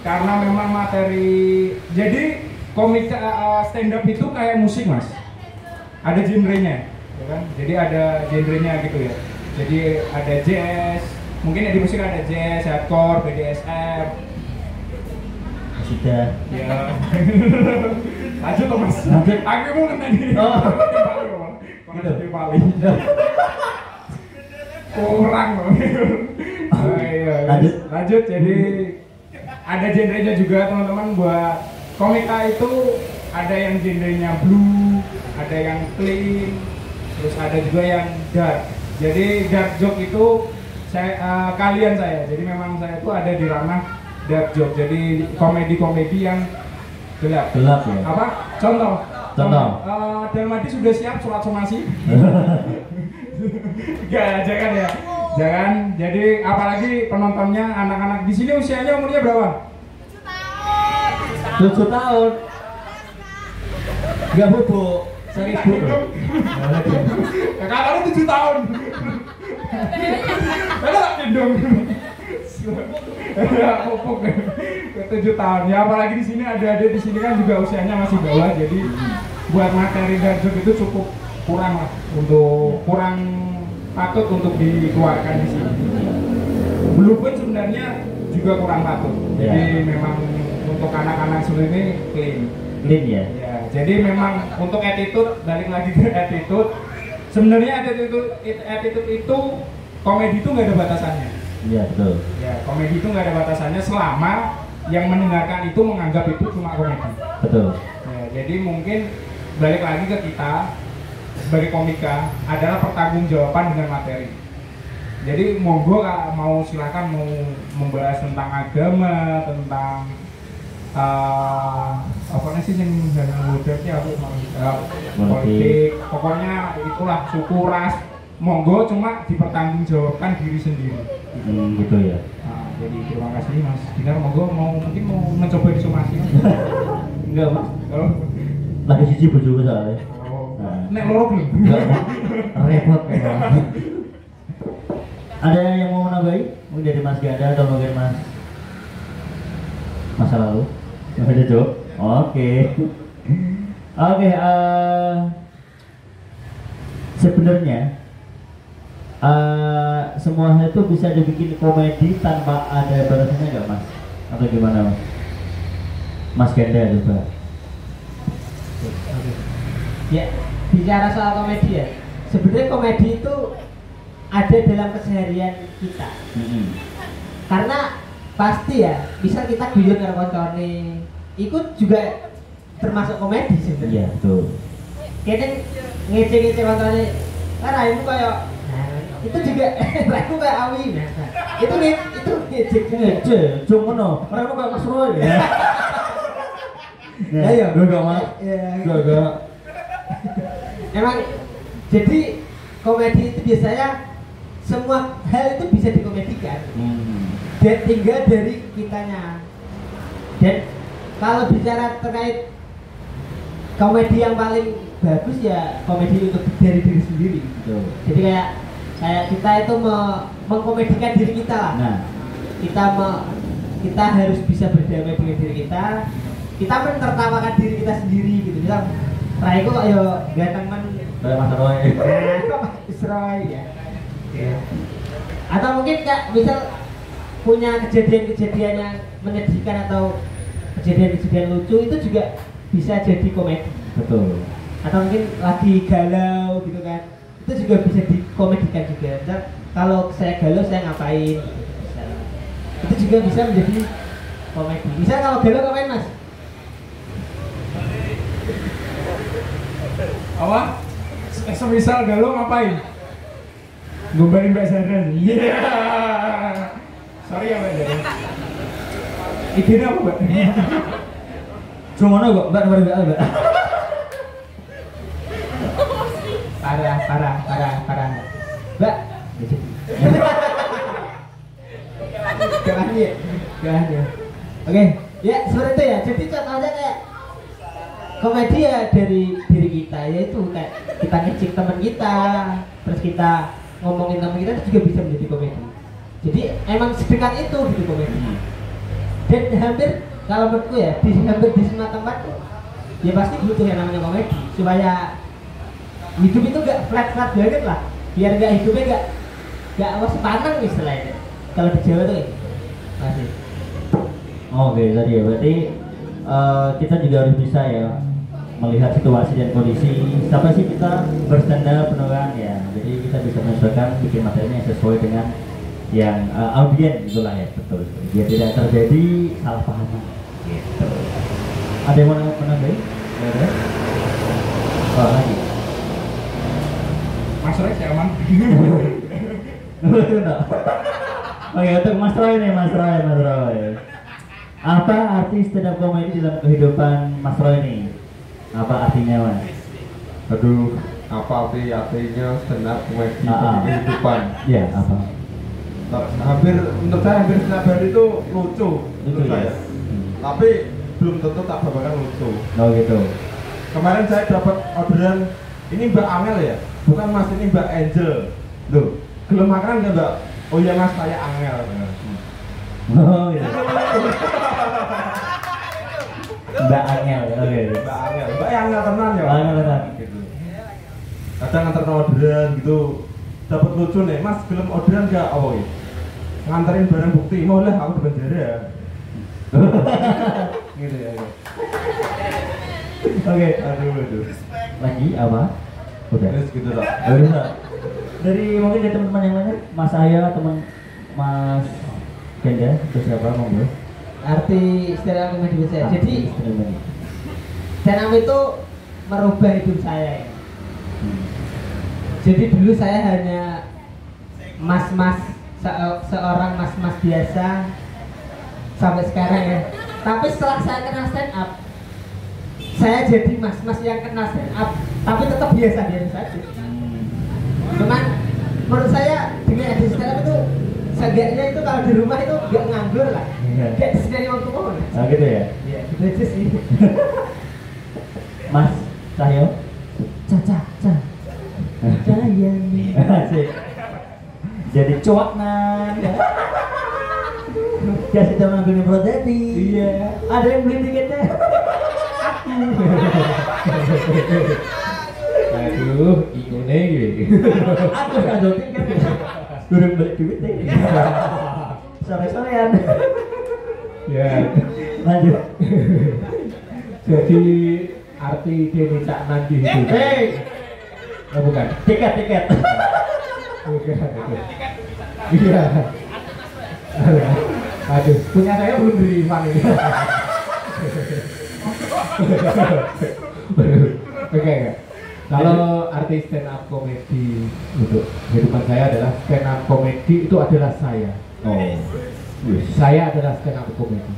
karena memang materi. Jadi komik stand up itu kayak musik Mas. Ada genrenya, ya kan? Jadi ada genrenya gitu ya. Jadi ada jazz, mungkin di musik ada jazz, hardcore, BDSM. Sudah. Ya. Lanjut loh Mas. Aku mau tadi. Oh. Gitu. Paling. Kurang loh. Lanjut. Jadi ada genrenya juga teman-teman. Buat komika itu ada yang genrenya blue, ada yang clean, terus ada juga yang dark. Jadi dark joke itu kalian saya. Jadi memang saya itu ada di ranah dark joke. Jadi komedi-komedi yang gelap. Gelap ya. Apa? Contoh. Darmadi sudah siap sholat somasi? Jangan ya. Jangan. Jadi apalagi penontonnya anak-anak di sini usianya umurnya berapa? 7 tahun. Gak bubuk. 1000. Kalau 7 tahun. Ada tak gendong? Pupuk 7 tahun. Ya apalagi di sini ada di sini kan juga usianya masih bawah, jadi buat materi darjok itu cukup kurang lah, kurang patut untuk dikeluarkan di sini. Blue pun sebenarnya juga kurang patuh. Ya. Jadi memang untuk anak-anak sebenarnya clean. Clean ya. Ya, jadi memang untuk attitude, balik lagi ke attitude. Sebenarnya attitude itu komedi itu nggak ada batasannya. Iya betul. Ya, komedi itu nggak ada batasannya selama yang mendengarkan itu menganggap itu cuma komedi. Betul. Ya, jadi mungkin balik lagi ke kita sebagai komika adalah pertanggungjawaban dengan materi. Jadi monggo mau silakan mau membahas tentang agama, tentang apa sih yang modernnya politik, pokoknya itulah suku ras, monggo cuma dipertanggungjawabkan diri sendiri. Gitu ya. Nah, jadi terima kasih Mas Dinar, monggo mungkin mau mencoba disomasi. Enggak mas. Oh. Lagi siji bojoku soalnya. Oh. Nek loro belum. Enggak repot memang. Ada yang mau menambahi? Mungkin dari Mas Ganda atau mungkin Mas masa lalu? Ada jawab? Oke. Oke. Sebenarnya semua hal itu bisa dibikin komedi tanpa ada batasannya nggak Mas? Atau gimana Mas? Mas Ganda coba. Ya, bicara soal komedi ya. Sebenarnya komedi itu ada dalam keseharian kita. Karena pasti ya, misal kita guyon karo koncone, ikut juga termasuk komedi sebenarnya. Iya, betul. Kadang ngece-ngece koncone, raimu kayak itu juga raimu kayak awi. Itu ngece. Cuma no, orang kok Mas Roy ya. Ayo. Gak Mas. Ya. Gak. Emang jadi komedi itu biasanya semua hal itu bisa dikomedikan. Dan tinggal dari kitanya. Dan kalau bicara terkait komedi yang paling bagus ya komedi untuk dari diri sendiri. Betul. Jadi kayak kita itu mengkomedikan diri kita lah. Nah, kita harus bisa berdamai dengan diri kita. Kita menertawakan diri kita sendiri gitu. Misal Raiku kok yo ganteng men kayak Mas Roy. Mas Roy ya. Atau mungkin Kak misal punya kejadian-kejadian yang menyedihkan atau kejadian-kejadian lucu itu juga bisa jadi komedi. Betul. Atau mungkin lagi galau gitu kan, itu juga bisa dikomedikan juga. Misal kalau saya galau saya ngapain gitu, bisa. Itu juga bisa menjadi komedi. Misal kalau galau ngapain Mas? Apa? Semisal galau ngapain? Gombalin Mbak Zara. Iya. Sorry ya Mbak Zara. Idenya apa Mbak? Cuma no kok, Mbak nomor Mbak. Parah. Mbak. Gak ada. Oke, ya seperti itu ya. Jadi contohnya kayak komedi ya dari diri kita, yaitu kayak kita ngecek teman kita, terus kita ngomongin teman kita itu juga bisa menjadi komedi. Jadi emang sedekat itu gitu komedi. Dan hampir kalau menurutku ya hampir di semua tempat ya pasti butuh yang namanya komedi supaya hidup itu gak flat banget lah, biar gak hidupnya gak awas panang istilahnya. Kalau di Jawa tuh masih. Oke, tadi ya berarti kita juga harus bisa ya melihat situasi dan kondisi sampai sih kita berstandar penurunan ya. Jadi kita bisa menyesuaikan bikin materinya yang sesuai dengan yang audien itulah ya, betul. Biar tidak terjadi salah paham. Gitu. Ada yang mau menambahin? Ada? Oh, lagi. Mas Roy saya aman. Oke, untuk Mas Roy nih, Mas Roy. Apa arti stand up comedy dalam kehidupan Mas Roy nih? Apa artinya Mas? Aduh, apa artinya stand up comedy bagi kehidupan? Iya, apa? Menurut saya hampir setiap hari itu lucu menurut ya? saya. Tapi belum tentu tak babakan lucu. Oh gitu. Kemarin saya dapat orderan, ini Mbak Amel ya? Bukan Mas, ini Mbak Angel. Loh, gelem makan nggak Mbak? Oh iya Mas, saya Angel. Oh iya. Mbak Angel, oke. Mbak Angel, Mbak Angel tenan ya. Angel tenan. Gitu. Kadang nganter orderan gitu, dapat lucu nih, Mas gelem orderan nggak? Oh iya. nganterin barang bukti mau lah aku di penjara. Gitu ya. Oke. Aduh. Lagi apa? Udah. Terus gitu loh. Udah. Dari mungkin dari teman-teman yang lainnya, Mas Saya, teman Mas Genda, terus siapa monggo? Arti stand up comedy saya. Jadi Jadi stand up itu merubah hidup saya. Jadi dulu saya hanya seorang mas-mas biasa sampai sekarang ya. Tapi setelah saya kenal stand up, saya jadi mas-mas yang kenal stand up, tapi tetap biasa-biasa saja. Cuman menurut saya dengan ada stand up itu seenggaknya itu kalau di rumah itu gak nganggur lah. Gak disediain waktu mohon. Nah gitu ya. Iya, gitu aja sih. Mas Cahyo. Caca. Sayang. Asik. Jadi cuak nan. Kasih teman gue Prodeti. Iya. Ada yang beli tiketnya? Aduh, ingune gitu. Aku kado tiket. Durung beli duitnya. Sore-sorean. Ya. Lanjut. Jadi arti Deni Cak Nandi itu. Oh, bukan. Tiket. Bukan. Iya. Aduh, punya saya belum di refund ini. Oke. Kalau arti stand up comedy untuk kehidupan saya adalah stand up comedy itu adalah saya. Oh. Saya adalah stand up comedy.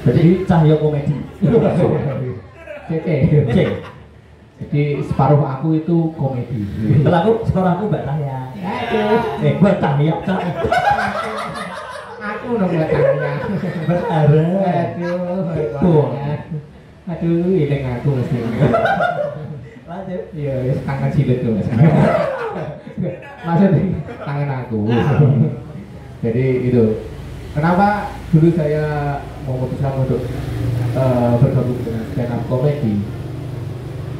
Jadi Cahyo komedi. CC. C. Jadi separuh aku itu komedi. Kalau aku sekarang aku Mbak Tahya. Mbak Tahya. Aku udah mulai tanya. Berarah. Aduh, ini ngaku mesti. Lanjut. Iya, tangan cilet tuh mas. Maksudnya tangan aku. Jadi itu. Kenapa dulu saya memutuskan untuk bergabung dengan stand up comedy?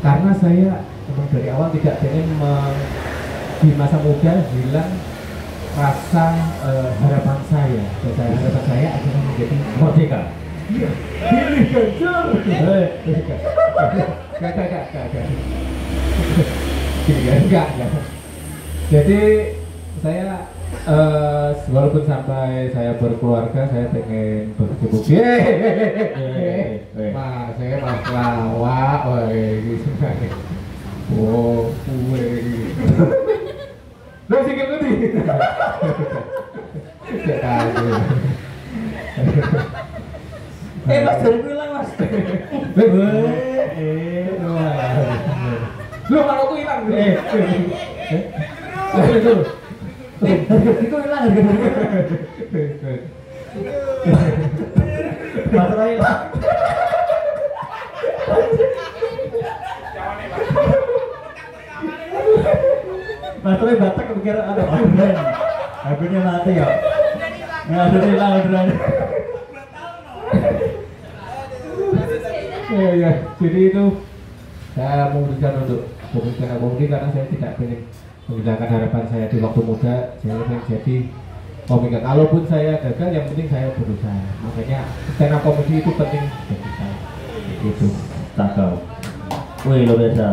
Karena saya memang dari awal tidak pengen di masa muda hilang rasa harapan saya. Dan harapan saya adalah menjadi Merdeka. iya, pilih Ganjar. Gak. Enggak. Jadi saya walaupun sampai saya berkeluarga, saya pengen berkecimpung. Saya malah pelawak, gitu. Oh, lo sikit ngerti. Mas dari hilang mas. Lu kalau aku hilang. Itu hilang. Mas Roy. Mas Roy Batak kepikiran ada beneran. HP-nya mati ya. Nggak ada hilang beneran. Ya, jadi itu saya memutuskan untuk berbicara komedi karena saya tidak ingin menggunakan harapan saya di waktu muda. Saya ingin jadi komika. Kalaupun saya gagal, yang penting saya berusaha. Makanya stand up komedi itu penting bagi saya. Gitu. Cakep. Wih, luar biasa.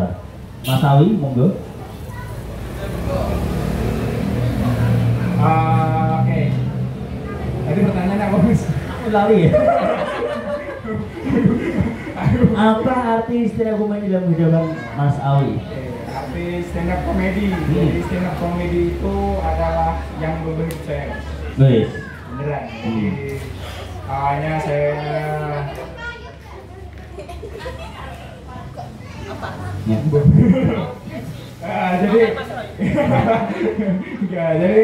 Mas Awi, monggo. Oke. Tadi pertanyaannya apa, Mas? Lali ya. Apa arti stand up comedy dalam kehidupan Mas Awi? Arti stand up comedy. Jadi stand up comedy itu adalah yang berubah hidup saya. Wih. Beneran. Jadi awalnya saya Ya. jadi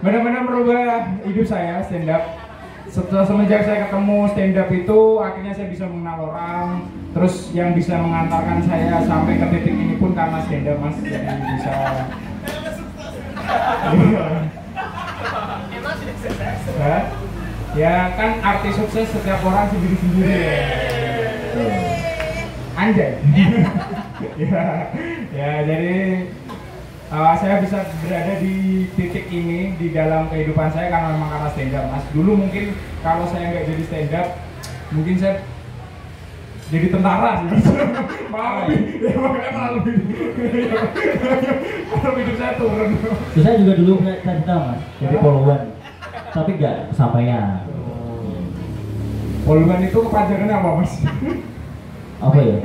benar-benar merubah hidup saya stand up. Setelah semenjak saya ketemu stand up itu, akhirnya saya bisa mengenal orang. Terus yang bisa mengantarkan saya sampai ke titik ini pun karena stand up, Mas. Jadi bisa. Hah? Ya kan arti sukses setiap orang sendiri-sendiri. Anjay. Ya jadi saya bisa berada di titik ini di dalam kehidupan saya karena stand up, Mas. Dulu mungkin kalau saya nggak jadi stand up, mungkin saya jadi tentara sih. Malah lebih hidup saya turun. Saya juga dulu punya cita-cita Mas, jadi poluan, tapi nggak kesampaian. Poluan itu kepanjangannya apa, Mas? Apa ya?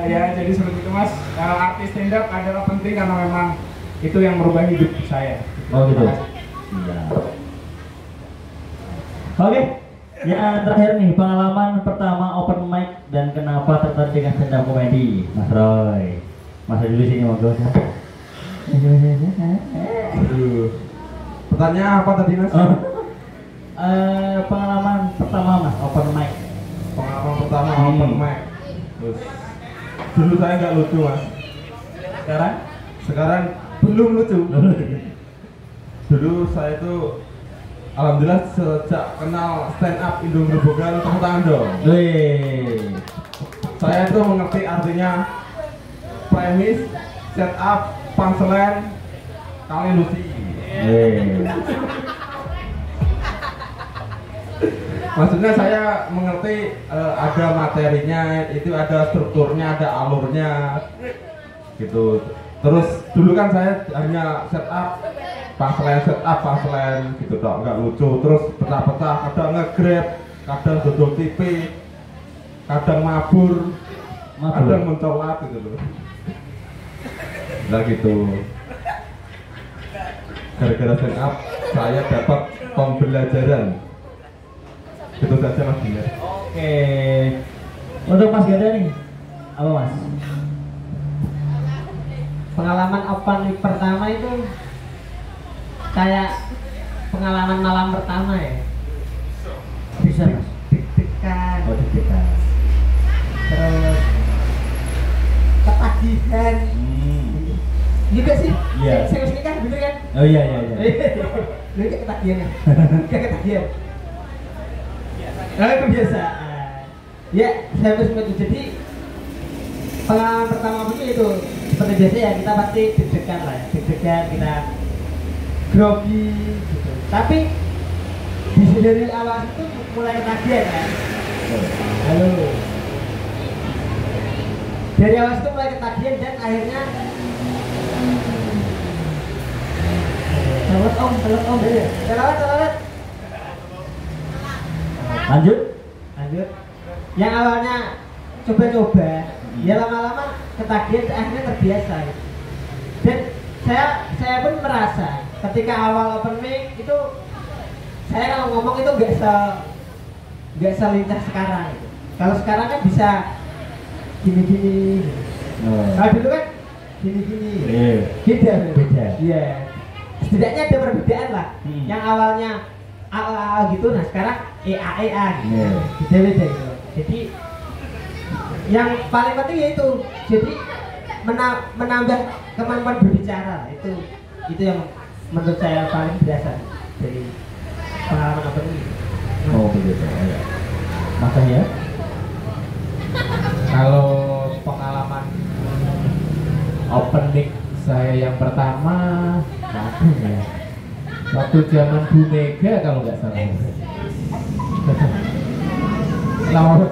Ya jadi seperti itu, Mas. Artis stand up adalah penting karena memang itu yang merubah hidup saya. Oh gitu. Iya. Oke. Yang terakhir nih, pengalaman pertama open mic dan kenapa tertarik dengan stand up comedy, Mas Roy. Mas Roy dulu sini monggo. Aduh. Pertanyaan apa tadi, Mas? Pengalaman pertama Mas open mic. Pengalaman pertama open mic. Terus dulu saya nggak lucu, Mas. Sekarang belum lucu. Dulu saya itu alhamdulillah sejak kenal stand up Indo Grobogan, tepuk tangan dong. Saya itu mengerti artinya premis, set up, punchline, kalian lucu. Maksudnya saya mengerti ada materinya, itu ada strukturnya, ada alurnya, gitu. Terus dulu kan saya hanya set up, punchline, gitu dong, nggak lucu. Terus pecah-pecah, kadang nge-grab, kadang dodol TV, kadang mabur, kadang mencolak gitu loh. Nah gitu. Gara-gara stand up, saya dapat pembelajaran. Itu saja Mas Gina. Oke. Untuk Mas Gada nih, apa Mas? Pengalaman open mic pertama itu kayak pengalaman malam pertama ya. Bisa Mas? Deg-degan, Oh deg-degan. terus ketagihan. Juga sih. Iya. Saya kan bener kan? Oh iya. Lu kayak ketagihan ya? Kayak ketagihan. Kebiasaan. Ya, saya harus begitu. Jadi pengalaman pertama begini itu seperti biasa ya, kita pasti deg-degan lah ya. Deg-degan, kita grogi gitu. Tapi dari awal itu mulai ketagihan kan. Halo. Dari awal itu mulai ketagihan dan akhirnya Salawat om, ya. Salawat. Lanjut. Yang awalnya coba-coba, ya lama-lama ketagihan, akhirnya terbiasa. Gitu. Dan saya pun merasa ketika awal open mic itu saya kalau ngomong itu nggak selincah sekarang. Gitu. Kalau sekarang kan bisa gini-gini. Kalau dulu kan gini-gini. Beda. Iya. Setidaknya ada perbedaan lah. Yang awalnya A gitu, nah sekarang EA gitu. Beda gitu. Jadi yang paling penting yaitu jadi menambah kemampuan berbicara. Itu yang menurut saya paling berasa dari pengalaman open mic. Oh begitu. Makanya Kalau pengalaman open mic saya yang pertama kapan ya? Waktu zaman Bu Mega kalau nggak salah. Lama.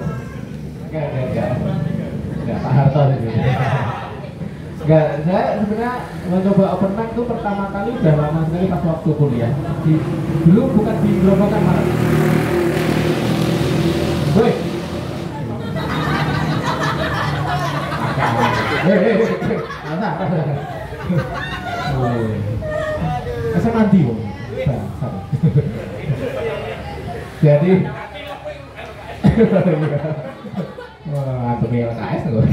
Enggak Pak Harto itu. Enggak, saya sebenarnya mencoba open mic itu pertama kali udah lama sekali pas waktu kuliah. Dulu bukan di Grobogan malah. Woi. Saya mandi wong. Jadi antum LKS loh.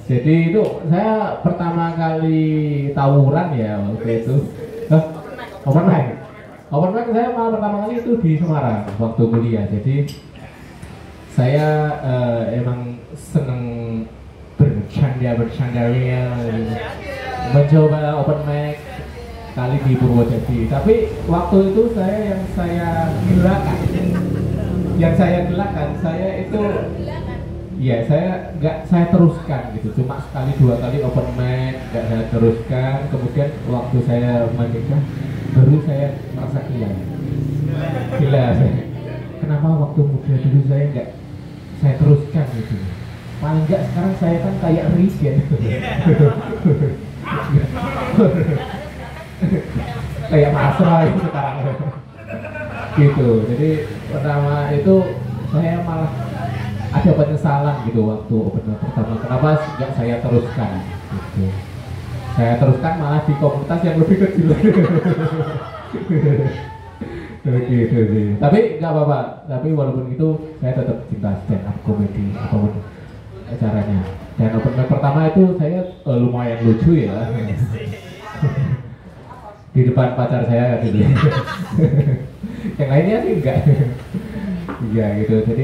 Jadi itu saya pertama kali tawuran ya waktu itu. Open mic saya malah pertama kali itu di Semarang waktu kuliah. Jadi saya emang seneng bercanda mencoba open mic kali di Purwodadi. Tapi waktu itu yang saya gilangkan, saya itu Iya, saya teruskan gitu, cuma sekali dua kali open mic nggak saya teruskan. Kemudian waktu saya menikah baru saya merasa gila saya. Kenapa waktu muda dulu saya nggak saya teruskan gitu. Paling nggak sekarang saya kan kayak Regen. Kayak Mas Roy sekarang. Gitu. Jadi pertama itu saya malah ada penyesalan gitu waktu open mic pertama. Kenapa nggak saya teruskan? Gitu. Saya teruskan malah di komunitas yang lebih kecil. Gitu sih. Tapi nggak apa-apa. Tapi walaupun itu saya tetap cinta stand up comedy apapun acaranya. Dan open mic pertama itu saya lumayan lucu ya. Di depan pacar saya gitu. Yang lainnya sih enggak. Iya gitu. Jadi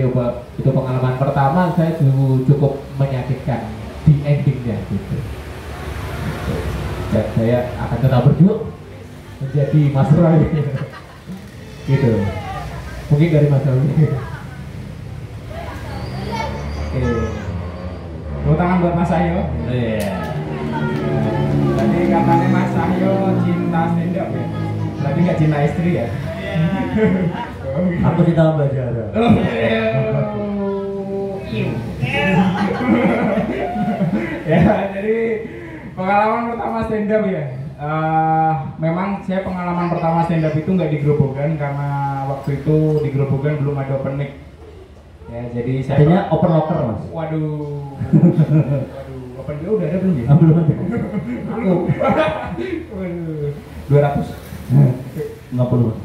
itu pengalaman pertama saya cukup menyakitkan di endingnya gitu. Dan saya akan tetap berjuang menjadi Mas Roy. Gitu. Mungkin dari Mas Roy. Oke. Tepuk tangan buat Mas Cahyo. Iya. Tadi katanya Mas Cahyo cinta stand up ya. Berarti nggak cinta istri ya? Aku cinta Mbak Jara. Ya, jadi pengalaman pertama stand up ya. Memang saya pengalaman pertama stand up itu nggak di Grobogan karena waktu itu di Grobogan belum ada open mic. Ya, jadi saya Artinya open locker Mas. Waduh, open mic udah ada belum ya? Belum ada. Aku. Waduh, 200. 50 Mas.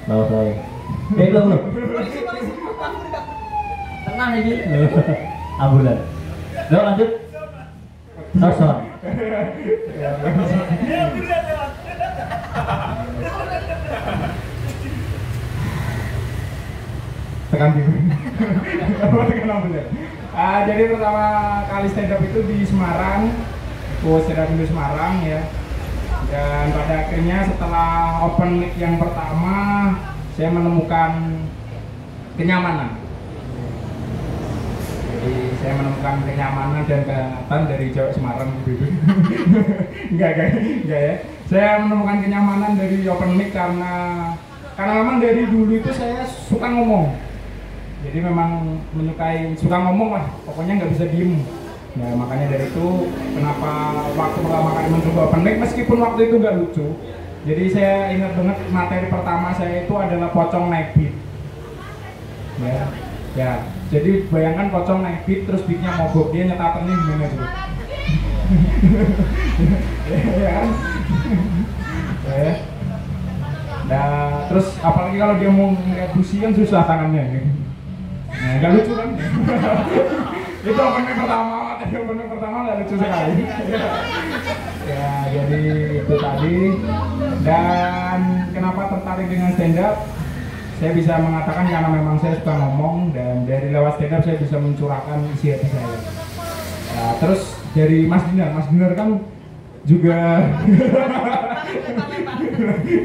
Bawa saya. Belum. Tenang ini. Ambulan. Yuk lanjut. Noson. Tekan dulu. Tekan ambulan. Jadi pertama kali stand up itu di Semarang. Stand up di Semarang ya. Dan pada akhirnya setelah open mic yang pertama saya menemukan kenyamanan. Jadi saya menemukan kenyamanan dan kehangatan dari cewek Semarang gitu. Enggak ya. Saya menemukan kenyamanan dari open mic karena memang dari dulu itu saya suka ngomong. Jadi memang suka ngomong lah, pokoknya nggak bisa diem. Nah makanya dari itu kenapa waktu pertama kali mencoba open mic meskipun waktu itu nggak lucu. Jadi saya ingat banget materi pertama saya itu adalah pocong naik beat. Ya. Jadi bayangkan pocong naik beat terus beatnya mogok, dia nyetaternya gimana tuh? Ya kan? Ya. Nah terus apalagi kalau dia mau ngeliat busi kan susah tangannya. Nah nggak lucu kan? Itu open mic pertama, nggak lucu sekali. Ya jadi itu tadi. Dan kenapa tertarik dengan stand up? Saya bisa mengatakan karena memang saya suka ngomong dan dari lewat stand up saya bisa mencurahkan isi hati saya. Nah, terus dari Mas Dinar kan juga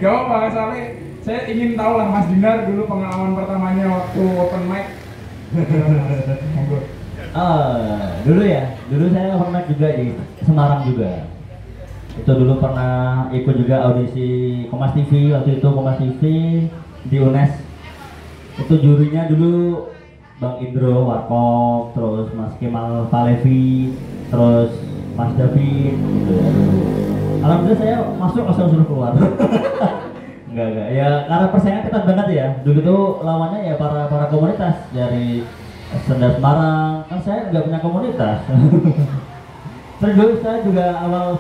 gak apa-apa, soalnya saya ingin tahu lah Mas Dinar dulu pengalaman pertamanya waktu open mic. Dulu saya open mic juga di Semarang juga. Itu dulu pernah ikut juga audisi Kompas TV, waktu itu Kompas TV di UNES. Itu jurinya dulu Bang Indro Warkop, terus Mas Kemal Palevi, terus Mas David gitu ya. Alhamdulillah saya masuk langsung suruh keluar. enggak ya karena persaingan ketat banget ya. Dulu tuh lawannya ya para komunitas dari Senda Semarang, kan saya nggak punya komunitas. Terus dulu saya juga awal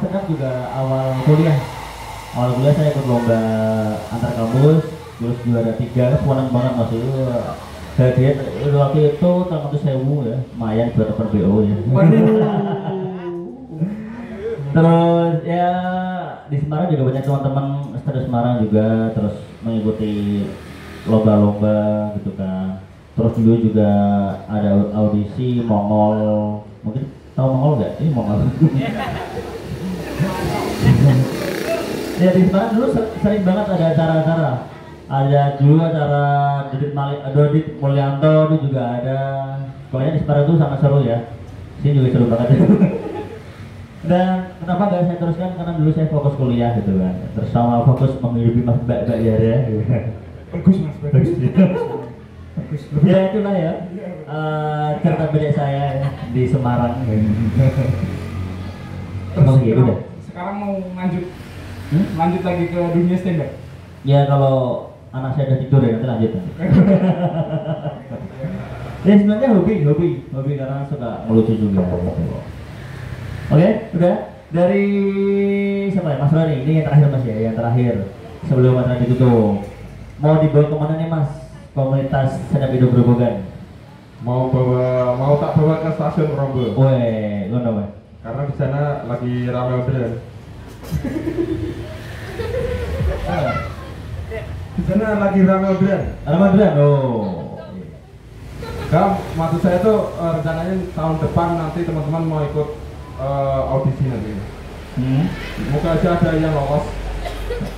kuliah saya ikut lomba antar kampus, terus juara 3, senang banget Mas itu. Hadiah waktu itu tahun 1.000 ya, lumayan buat open BO ya. Terus ya di Semarang juga banyak teman-teman Senda Semarang juga, terus mengikuti lomba-lomba gitu kan. Terus dulu juga ada audisi Mongol, mungkin tahu Mongol nggak? Ini Mongol. Ya di Semarang dulu sering banget ada acara-acara Ada juga acara Dodit Mulyanto itu juga ada. Pokoknya di Semarang itu sangat seru ya. Sini juga seru banget. Dan kenapa gak saya teruskan, karena dulu saya fokus kuliah gitu kan, terus sama fokus menghidupi mbak-mbak ya. Bagus mas, bagus. Bagus. Ya itulah ya cerita pendek saya ya, di Semarang. Emang gitu deh. Sekarang mau lanjut lagi ke dunia stand up. Ya kalau anak saya udah tidur ya nanti lanjut. Ya sebenarnya hobi karena suka melucu juga. Gitu. Oke, udah dari siapa ya? Mas Rani, ini yang terakhir Mas ya, yang terakhir sebelum acara ditutup. Mau dibawa kemana nih Mas? Komunitas stand up Indo Grobogan. Mau tak bawa ke stasiun Rombo. Weh, ngono Mas. Karena di sana lagi rame orderan. Di sana lagi rame orderan. Ramadan, oh. Nah, maksud saya tuh rencananya tahun depan nanti teman-teman mau ikut audisi nanti. Moga aja ada yang lolos.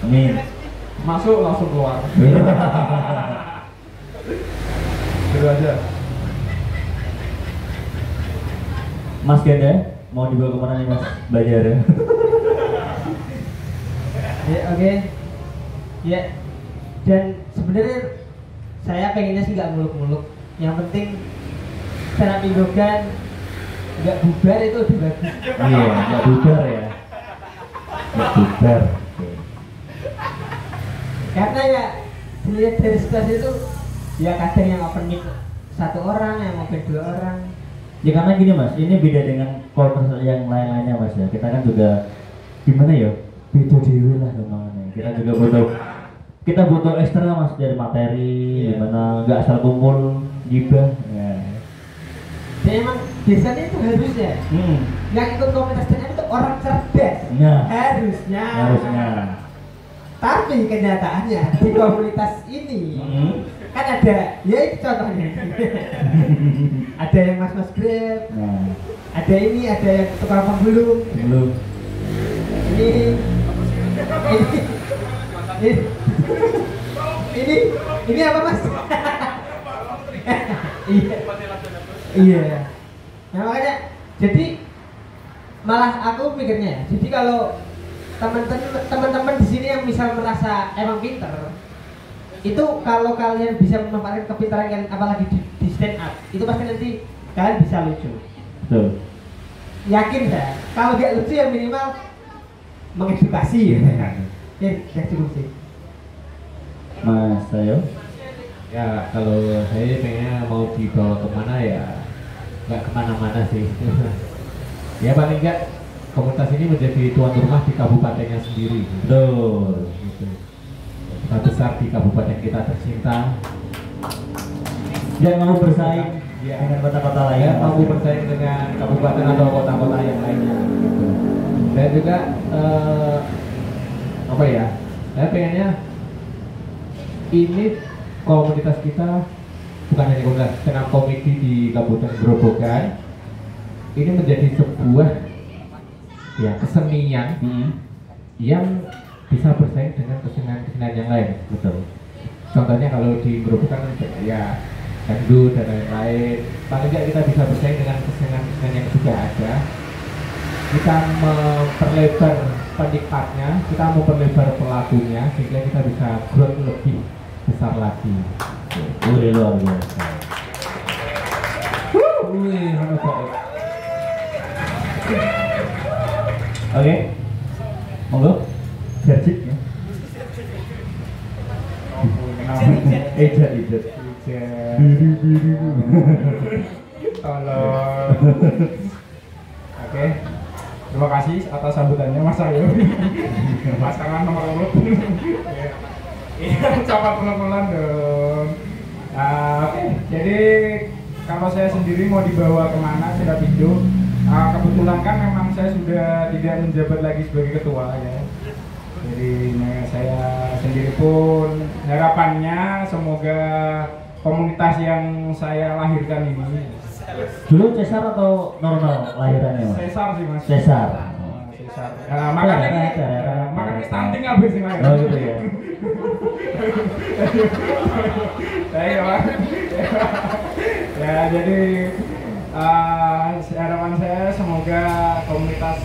Amin. Masuk langsung keluar. Gitu aja. Mas Ganda, mau dibawa kemana nih Mas? Belajar ya? Ya, oke. Ya, dan sebenarnya saya pengennya sih nggak muluk-muluk. Yang penting stand up Grobogan nggak bubar itu lebih bagus. Iya, nggak bubar ya. Nggak bubar. Karena ya dilihat dari situasi itu ya kadang yang open mic 1 orang, yang open 2 orang. Ya karena gini Mas, ini beda dengan komunitas yang lain-lainnya Mas ya. Kita kan juga gimana ya? Beda dewe lah ngomongnya. Kita butuh ekstra Mas dari materi, gimana nggak asal kumpul gibah. Ya. Dan emang biasanya itu harusnya yang ikut komunitas stand up itu orang cerdas. Nah. Harusnya. Tapi kenyataannya di komunitas ini kan ada, ya itu contohnya. Ada yang mas-mas grab, Nah, ada yang tukang pembulung. belum. Ini apa mas? Iya. Nah makanya jadi malah aku mikirnya ya. Jadi kalau teman-teman di sini yang misal merasa emang pinter, itu kalau kalian bisa memanfaatkan kepintaran kalian apalagi di stand up, itu pasti nanti kalian bisa lucu. Betul. Yakin saya. Kalau nggak lucu ya minimal mengedukasi ya. Ya cukup sih. Mas Sayo. Ya kalau saya pengennya mau dibawa kemana ya nggak kemana-mana sih. Ya paling nggak komunitas ini menjadi tuan rumah di kabupatennya sendiri. Betul. Gitu. Kita besar di kabupaten kita tercinta. Jangan mau bersaing dengan kota-kota lain. Ya mampu bersaing dengan kabupaten atau kota-kota yang lainnya. Gitu. Dan juga apa ya? Saya pengennya ini komunitas kita bukan hanya komunitas stand up komedi di Kabupaten Grobogan ini menjadi sebuah ya kesenian yang bisa bersaing dengan kesenian yang lain. Betul. Contohnya kalau di Grobogan ya dangdut dan lain-lain, paling nggak kita bisa bersaing dengan kesenian yang sudah ada. Kita memperlebar penikmatnya, kita memperlebar pelakunya sehingga kita bisa growth lebih besar lagi. Wih, luar biasa. Wih, mana baik. Oke. Monggo. Jerjik ya. Ejat. Tolong. Oke. Terima kasih atas sambutannya Mas Ayu. Pasangan nomor urut. Iya, coba pelan-pelan dong. Oke. Jadi kalau saya sendiri mau dibawa kemana sudah pindu. Kebetulan kan memang saya sudah tidak menjabat lagi sebagai ketua ya. Jadi saya sendiri pun harapannya semoga komunitas yang saya lahirkan ini. Dulu Cesar atau normal lahirannya Mas? Cesar sih Mas. Cesar. Cesar. Makanya stunting habis sih Mas. Oh gitu ya. Saya ya jadi harapan saya semoga komunitas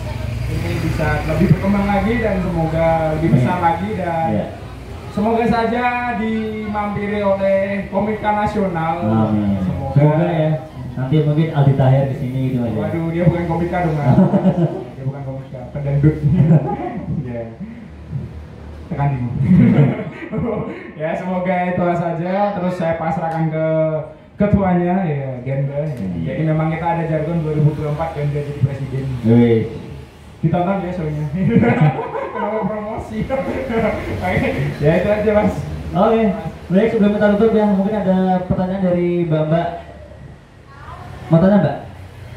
ini bisa lebih berkembang lagi dan semoga lebih besar lagi dan semoga saja dimampiri oleh komika nasional. Amin. Semoga ya. Nanti mungkin Aldi Tahir di sini gitu aja. Waduh, dia bukan komika dong, Mas. Dia bukan komika, pendendut. Ya. Tekan dulu. Ya, semoga itu saja. Terus saya pasrahkan ke ketuanya ya, Genda. Jadi memang kita ada jargon 2024 Genda jadi presiden. Wih. Ditonton ya soalnya. Kenapa promosi? Oke, ya itu aja, Mas. Oke. Baik, sebelum kita tutup ya, mungkin ada pertanyaan dari Mbak. Mau tanya Mbak?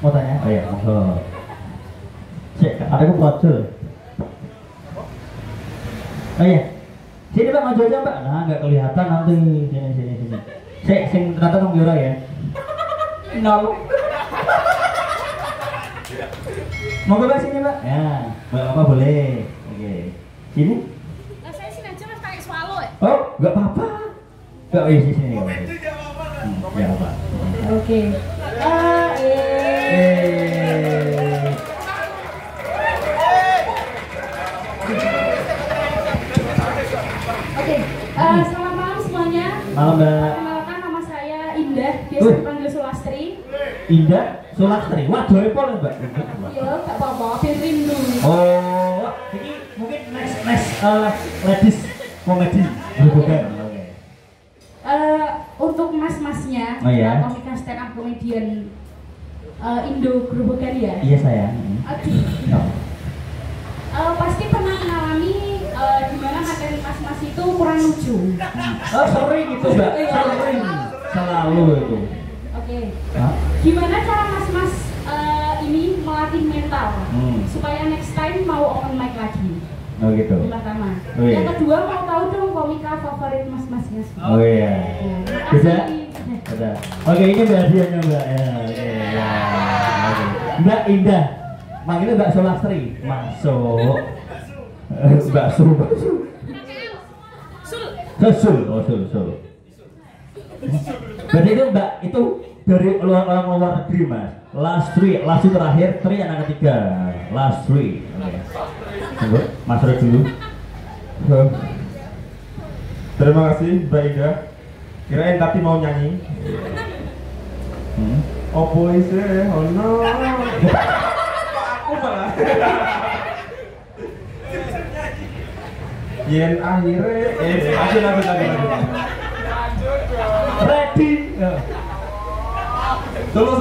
Mau tanya? Oh iya, monggo. Cek, ada aku bocor. Oh iya. Sini Mbak, maju aja Mbak. Nah, nggak kelihatan nanti. Sini. Cek, sing ternyata Kang Yura ya. Nol. Monggo Mbak sini Mbak. Ya, Mbak boleh. Oke. Sini. Nah, saya sini aja mas pakai swallow ya. Oh, nggak apa-apa. Nggak, iya sini. Ya apa? Oke. Oke. Selamat malam semuanya. Malam Mbak. Perkenalkan nama saya Indah, biasa dipanggil Sulastri. Indah Sulastri. Wah, Joypol ya Mbak. Iya, nggak apa-apa, biar rindu. Oh, ini mungkin next ladies komedi. Bukan. Oke. Untuk mas-masnya, Oh, iya. komika stand up komedian Indo Grobogan ya. Iya saya. Oke. Oh. Pasti pernah mengalami di mana materi mas-mas itu kurang lucu. Oh, sering itu Mbak. Sering. Selalu itu. Oke. Hah? Gimana cara mas-mas ini melatih mental supaya next time mau open mic lagi? Oh gitu. Yang pertama. Oh, iya. Yang kedua mau tahu dong komika favorit mas-masnya. Oh iya. Bisa? Kasih. Ada. Oke, ini Mbak hadiahnya Mbak. Ya, oke. Ya. Oke. Mbak Indah. Manggilnya Mbak Sulastri. Masuk. Mbak Sul. Sul. Oh, Sul. Berarti itu Mbak itu dari orang luar negeri Mas. Last itu terakhir, anak ketiga. Last three. Oke. Tunggu, Mas Roy dulu. Terima kasih Mbak Ida. Kirain tapi mau nyanyi. Opo ise ono. Aku malah. Yen akhirnya lanjut. Ready. Solo.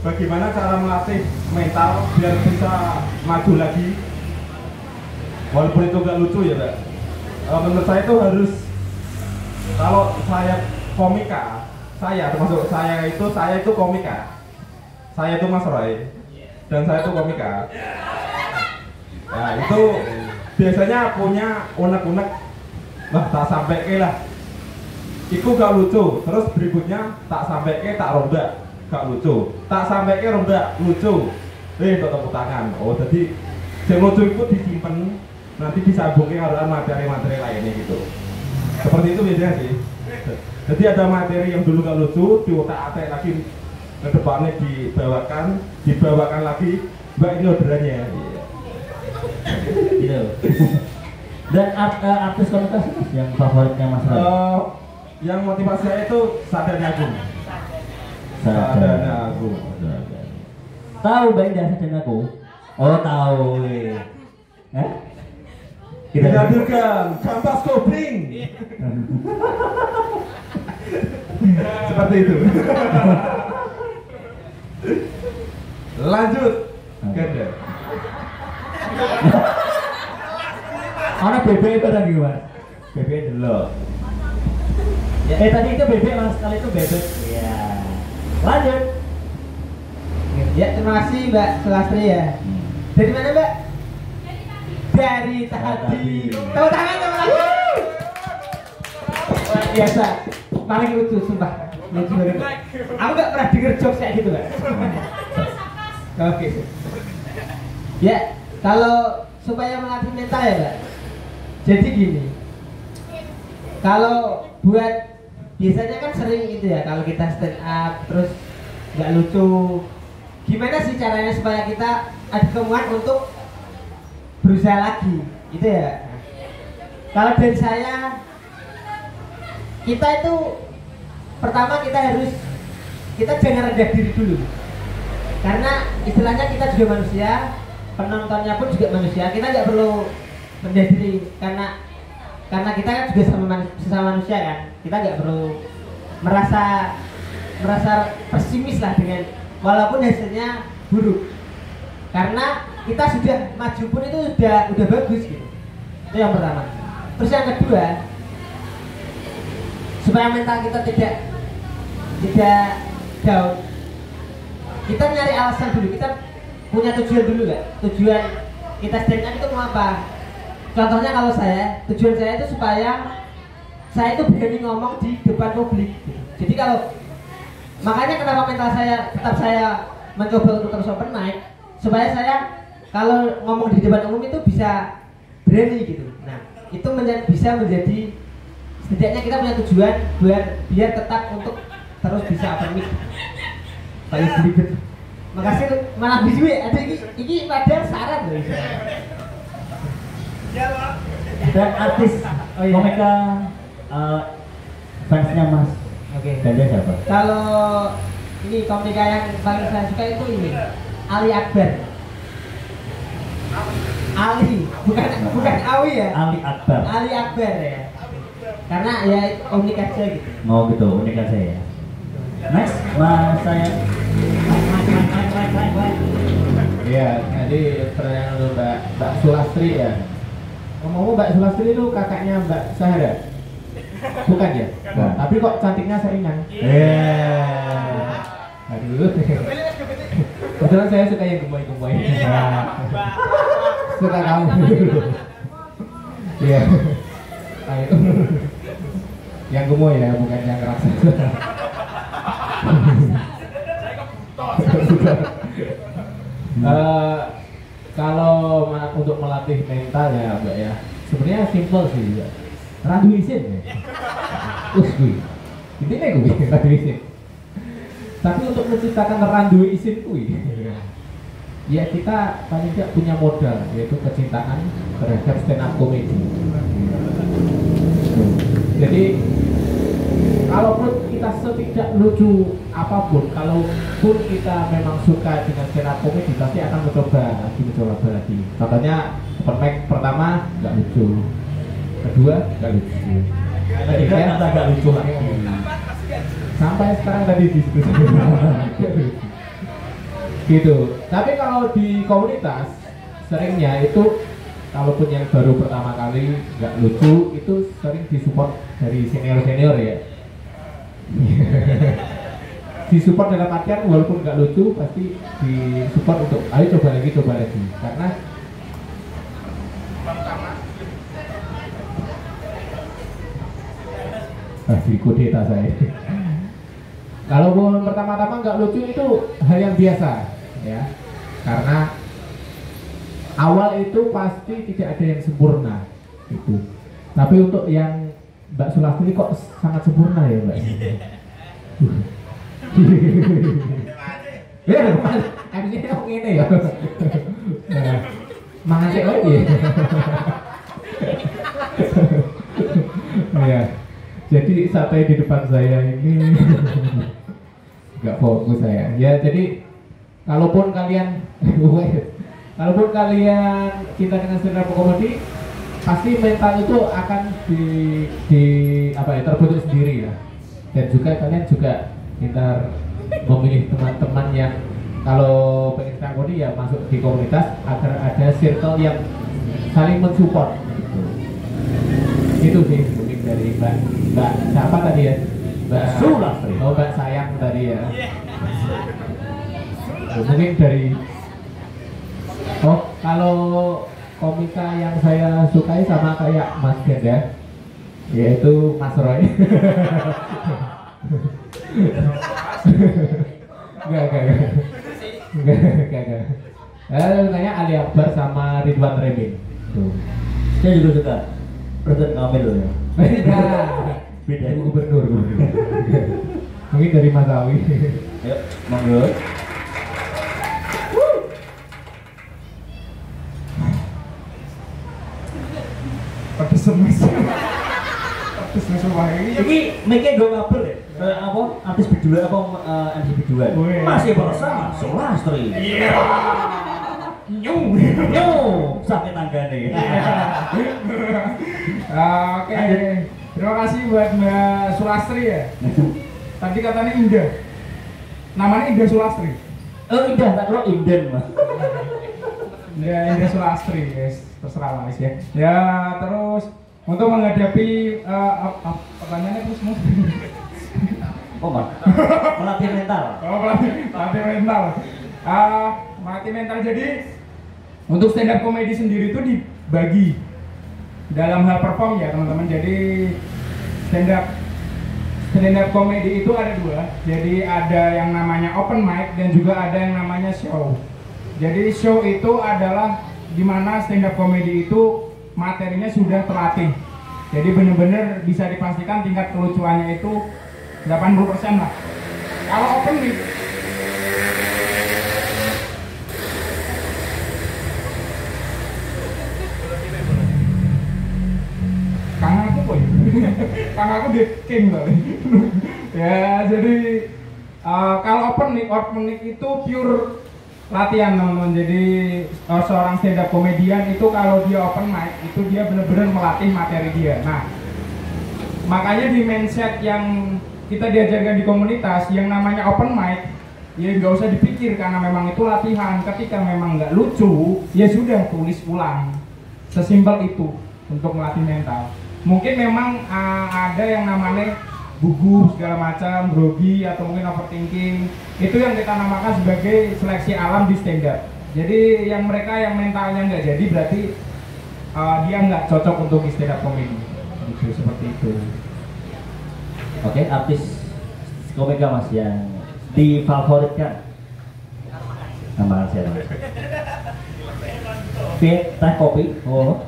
Bagaimana cara melatih mental biar bisa maju lagi? Walaupun itu nggak lucu ya, Mbak. Menurut saya itu harus, kalau saya komika, termasuk saya itu komika. Saya itu Mas Roy dan saya itu komika. Nah, itu biasanya punya unek-unek. Wah, tak sampai ke lah. Itu gak lucu. Terus berikutnya tak sampai ke tak rombak, gak lucu. Tak sampai ke rombak lucu. Tepuk tangan. Oh, jadi yang lucu itu disimpan, nanti disambungin dengan materi-materi lainnya gitu. Seperti itu biasanya sih. Jadi ada materi yang dulu gak lucu, diotak-atik lagi, ke depannya dibawakan lagi. Mbak, ini orderannya. Gitu. Dan artis komunitas yang favoritnya Mas Roy? Yang motivasi saya itu Sadana Agung. Tahu Mbak Indah Sadana Agung? Oh tahu. Kita hadirkan Kampas Kopling. Seperti itu. Lanjut. Ganda. Ana bebek itu tadi Mas. Bebek dulu. Ya, tadi itu bebek Mas, kali itu bebek. Iya. Lanjut. Ya, terima kasih Mbak Sulastri ya. Dari mana Mbak? Dari tadi. Tepuk tangan lagi. Luar biasa. Paling lucu sumpah. Lucu banget. Aku nggak pernah denger jokes kayak gitu Mbak. Oke. Ya, kalau supaya melatih mental ya Mbak. Jadi gini, kalau buat biasanya kan sering itu ya, kalau kita stand up terus nggak lucu, gimana sih caranya supaya kita ada kemauan untuk berusaha lagi, gitu ya. Kalau dari saya, kita itu pertama kita jangan rendah diri dulu, karena istilahnya kita juga manusia, penontonnya pun juga manusia. Kita nggak perlu rendah diri karena kita kan juga sesama manusia kan. Kita nggak perlu merasa pesimis lah dengan walaupun hasilnya buruk, karena kita sudah maju pun itu udah bagus gitu. Itu yang pertama. Terus yang kedua, supaya mental kita tidak down, kita nyari alasan dulu. Kita punya tujuan dulu nggak? Tujuan kita stand up itu mau apa? Contohnya kalau tujuan saya itu supaya saya itu berani ngomong di depan publik. Jadi makanya kenapa mental saya mencoba untuk terus open mic, supaya saya kalau ngomong di depan umum itu bisa berani gitu. Nah, itu bisa menjadi setidaknya kita punya tujuan biar tetap untuk terus bisa open mic. Paling berikut. Makasih malah bisu ya. Ada ini padahal syarat loh. Dan artis komika fansnya Mas Ganjar siapa? Kalau ini komika yang paling saya suka itu ini Ali Akbar. Ali, bukan Awi ya. Ali Akbar. Ali Akbar ya. Karena ya unik aja gitu. Oh gitu, unik aja ya. Next, Mas saya. Iya, tadi pertanyaan lu Mbak Sulastri ya. Ngomong Mbak Sulastri itu kakaknya Mbak Sahara? Bukan ya? Nah, tapi kok cantiknya saingan? Aduh. Kebetulan saya suka yang gemoy-gemoy. Suka kamu. Iya. Ayo. Yang gemoy ya, bukan yang raksasa. Kalau untuk melatih mental ya Mbak ya, sebenarnya simple sih ya. Randu isin ya. Intinya gue randu isin. Tapi untuk menciptakan randu isin gue, ya kita paling tidak punya modal, yaitu kecintaan terhadap stand up comedy. Jadi kalaupun kita setidak lucu apapun, kalaupun kita memang suka dengan stand up comedy, pasti akan mencoba lagi. Contohnya open mic pertama nggak lucu, kedua nggak lucu, ketiga nggak lucu lagi. Sampai sekarang tadi diskusi gitu. Tapi kalau di komunitas seringnya itu, kalaupun yang baru pertama kali nggak lucu itu sering disupport dari senior ya. Disupport dalam artian walaupun nggak lucu pasti disupport untuk ayo coba lagi karena di kudeta saya. Kalau pertama-tama nggak lucu itu hal yang biasa ya, karena awal itu pasti tidak ada yang sempurna itu. Tapi untuk yang Mbak Sulastri kok sangat sempurna ya Mbak. Ya, MC-nya kok ngene ya. Mangan lagi. Ya. Jadi sampai di depan saya ini nggak fokus saya. Ya jadi kalaupun kalian cinta dengan stand up comedy, pasti mental itu akan terbentuk sendiri ya. Dan juga kalian juga pintar memilih teman-teman yang kalau pengen stand up comedy ya masuk di komunitas agar ada circle yang saling mensupport. Itu sih mungkin dari Mbak siapa tadi ya? Mbak Sulastri. Oh Mbak Sayang tadi ya. Mungkin dari kalau komika yang saya sukai sama kayak Mas Ganda, yaitu Mas Roy. Enggak. Tanya Ali Akbar sama Ridwan Remin. Tuh. Saya juga suka Presiden Kamil loh ya. Beda. Beda. Gubernur. Mungkin dari Mas Awi. Yuk, monggo. Pedes semes. Pedes semes wah ini. Ini mic-nya gue ngabur ya? Apa? Artis berdua apa MC berdua? Wih. Masih bersama Sulastri. Iya. Nyu. Yo, sampai tangga nih. Oke. Terima kasih buat Mbak Sulastri ya. Tadi katanya Indah. Namanya Indah Sulastri. Oh Indah, tak kira Inden mas. Ya Indah Sulastri, guys. Terserah lah guys ya. Ya terus untuk menghadapi pertanyaannya terus mas. Oh mas, melatih mental. Oh melatih mental. Melatih mental jadi untuk stand up comedy sendiri itu dibagi dalam hal perform ya teman-teman. Jadi stand up comedy itu ada dua. Jadi ada yang namanya open mic dan juga ada yang namanya show. Jadi show itu adalah dimana stand up comedy itu materinya sudah terlatih. Jadi benar-benar bisa dipastikan tingkat kelucuannya itu 80% lah. Kalau open mic Kang aku di king loh. Ya jadi kalau open mic itu pure latihan teman-teman. Jadi seorang stand up komedian itu kalau dia open mic itu dia benar-benar melatih materi dia. Nah makanya di mindset yang kita diajarkan di komunitas yang namanya open mic ya nggak usah dipikir karena memang itu latihan. Ketika memang nggak lucu ya sudah tulis ulang, sesimpel itu untuk melatih mental. Mungkin memang ada yang namanya gugup segala macam, grogi atau mungkin overthinking. Itu yang kita namakan sebagai seleksi alam di stand up. Jadi yang mereka yang mentalnya nggak jadi berarti dia nggak cocok untuk di stand up comedy. Gitu, seperti itu. Oke, artis komika mas yang difavoritkan. Nama saya. Teh kopi. Oh.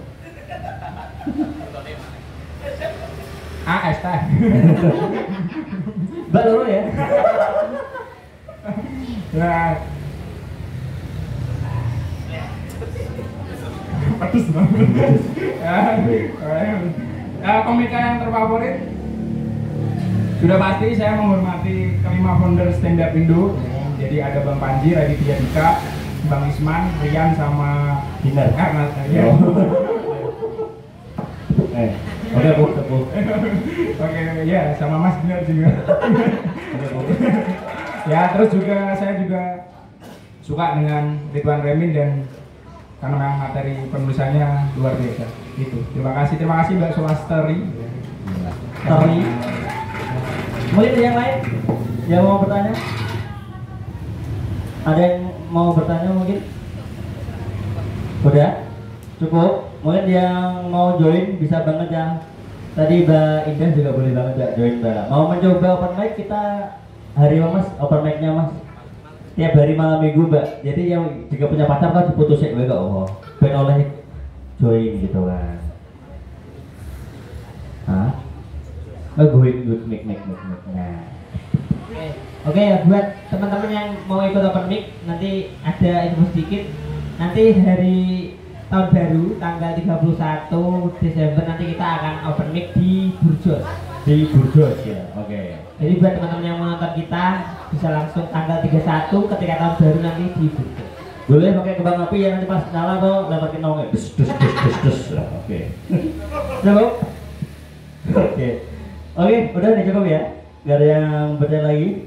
AS teh. Mbak dulu ya. Nah. Pedes banget. Komika yang terfavorit sudah pasti saya menghormati kelima founder stand up Indo. Jadi ada Bang Panji, Raditya Dika, Bang Isman, Rian sama Dinar. Ya. Oke bu, bu. Oke, ya sama Mas Dinar juga. Ya terus juga saya juga suka dengan Ridwan Remin dan karena memang materi penulisannya luar biasa. Gitu. Terima kasih Mbak Sulastri. Tari. Mungkin ada yang lain yang mau bertanya? Ada yang mau bertanya mungkin? Udah? Cukup? Mungkin yang mau join bisa banget ya. Tadi Mbak Indah juga boleh banget ya join Mbak. Mau mencoba open mic kita hari apa mas? Open mic-nya mas? Tiap hari malam minggu Mbak. Jadi yang jika punya pacar kan diputusin gue kok. Oh, ben oleh join gitu kan. Hah? Going good mic. Nah. Oke ya buat teman-teman yang mau ikut open mic nanti ada info sedikit. Nanti hari tahun baru tanggal 31 Desember nanti kita akan open mic di Burjos. Di Burjos ya. Oke. Jadi buat teman-teman yang mau nonton kita bisa langsung tanggal 31 ketika tahun baru nanti di Burjos. Boleh pakai kembang api ya nanti pas nyala tuh lemparin nongnya. Des. Oke. Cukup. Oke. Oke, udah nih cukup ya. Gak ada yang bertanya lagi.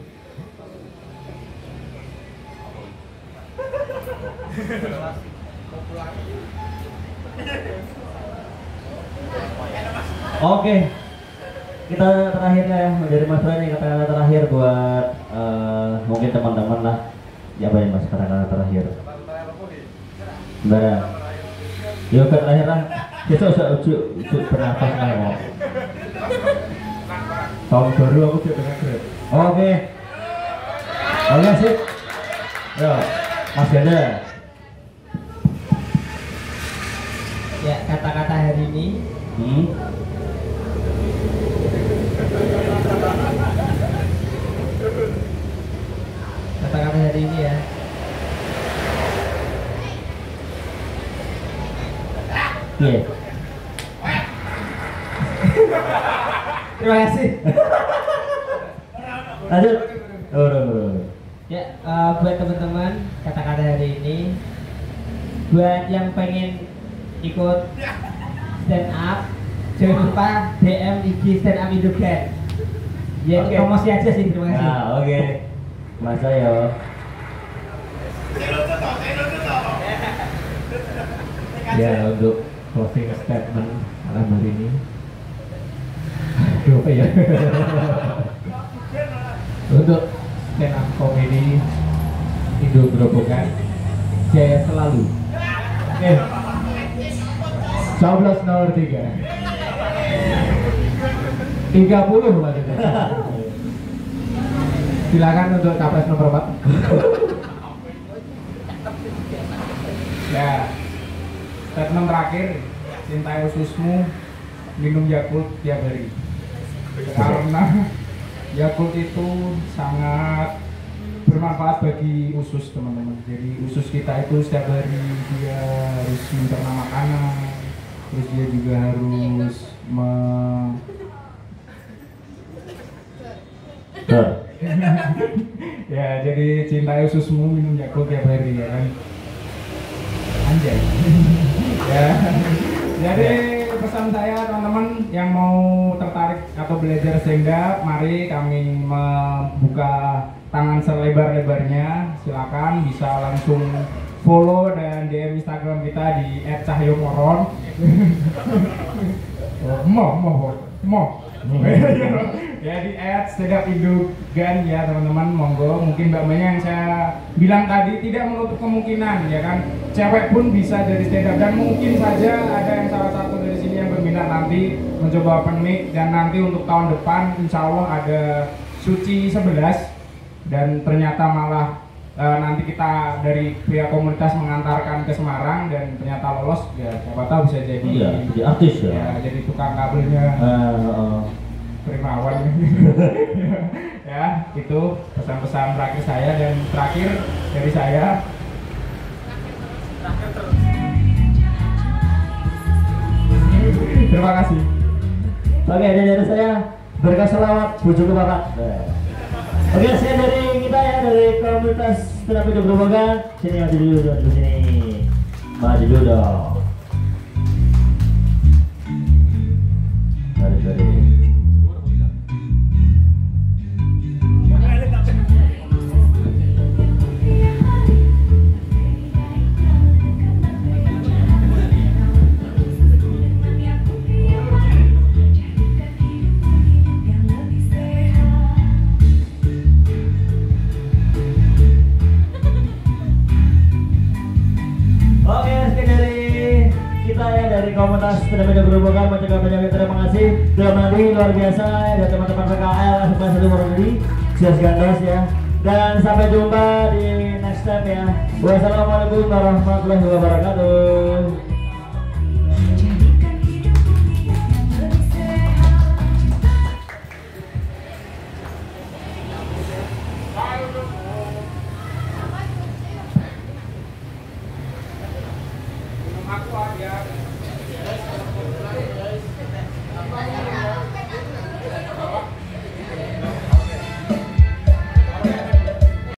Oke, kita terakhir ya dari Mas Rani kata-kata terakhir buat mungkin teman-teman lah. Ya apa ya Mas kata-kata terakhir? Mbak, yuk terakhir lah. Kita usah ujuk bernafas lah. Tahun baru aku juga dengan Grab. Oke, sip. Ya, Mas Ganda. Ya, kata-kata hari ini. Kata-kata hari ini ya. Iya. Terima kasih. Lanjut. Oh. Ya, buat teman-teman, kata-kata hari ini, buat yang pengen ikut stand up, jangan lupa DM IG stand up Indo Band. Ya, Oke. promosi aja sih, terima kasih. Nah, oke. Masa ya. Ya, untuk closing statement malam hari ini. Aduh, apa ya? Untuk stand up comedy Indo Grobogan jaya selalu. Oke. 1903 30 maksudnya. Silakan untuk capres nomor 4. Ya, statement terakhir, cintai ususmu, minum Yakult tiap hari. Karena Yakult itu sangat bermanfaat bagi usus teman-teman. Jadi usus kita itu setiap hari dia harus mencerna makanan, terus dia juga harus ya, jadi cintai ususmu, minum Yakult tiap hari ya kan. Anjay. Ya. Jadi pesan saya teman-teman yang mau tertarik atau belajar stand up, mari kami membuka tangan selebar-lebarnya. Silakan bisa langsung follow dan DM Instagram kita di @cahyomoron. Ya di @stand-up-indo-gan ya teman-teman, monggo. Mungkin Mbak Maya yang saya bilang tadi tidak menutup kemungkinan ya kan, cewek pun bisa jadi stand up, dan mungkin saja ada yang salah satu dari sini yang berminat nanti mencoba open mic, dan nanti untuk tahun depan insya Allah ada Suci 11, dan ternyata malah nanti kita dari pihak komunitas mengantarkan ke Semarang dan ternyata lolos, ya siapa tahu bisa jadi jadi artis ya. ya jadi tukang kabelnya. Primawan. Ya, itu pesan-pesan terakhir saya, dan terakhir dari saya. Terima kasih. Oke, dari saya berkah selawat bujuk bapak. Oke, saya dari kita ya, dari komunitas stand up Indo Grobogan. Sini maju dulu dong, sini. Maju dulu dong. Mari. Oke, sekian dari kita ya, dari komunitas stand up Indo Grobogan. Banyak terima kasih. Dalam nanti luar biasa ya teman-teman PKL sebelah satu Morowali, Sias Gandos ya. Dan sampai jumpa di next time ya. Wassalamualaikum warahmatullahi wabarakatuh. Aku aja.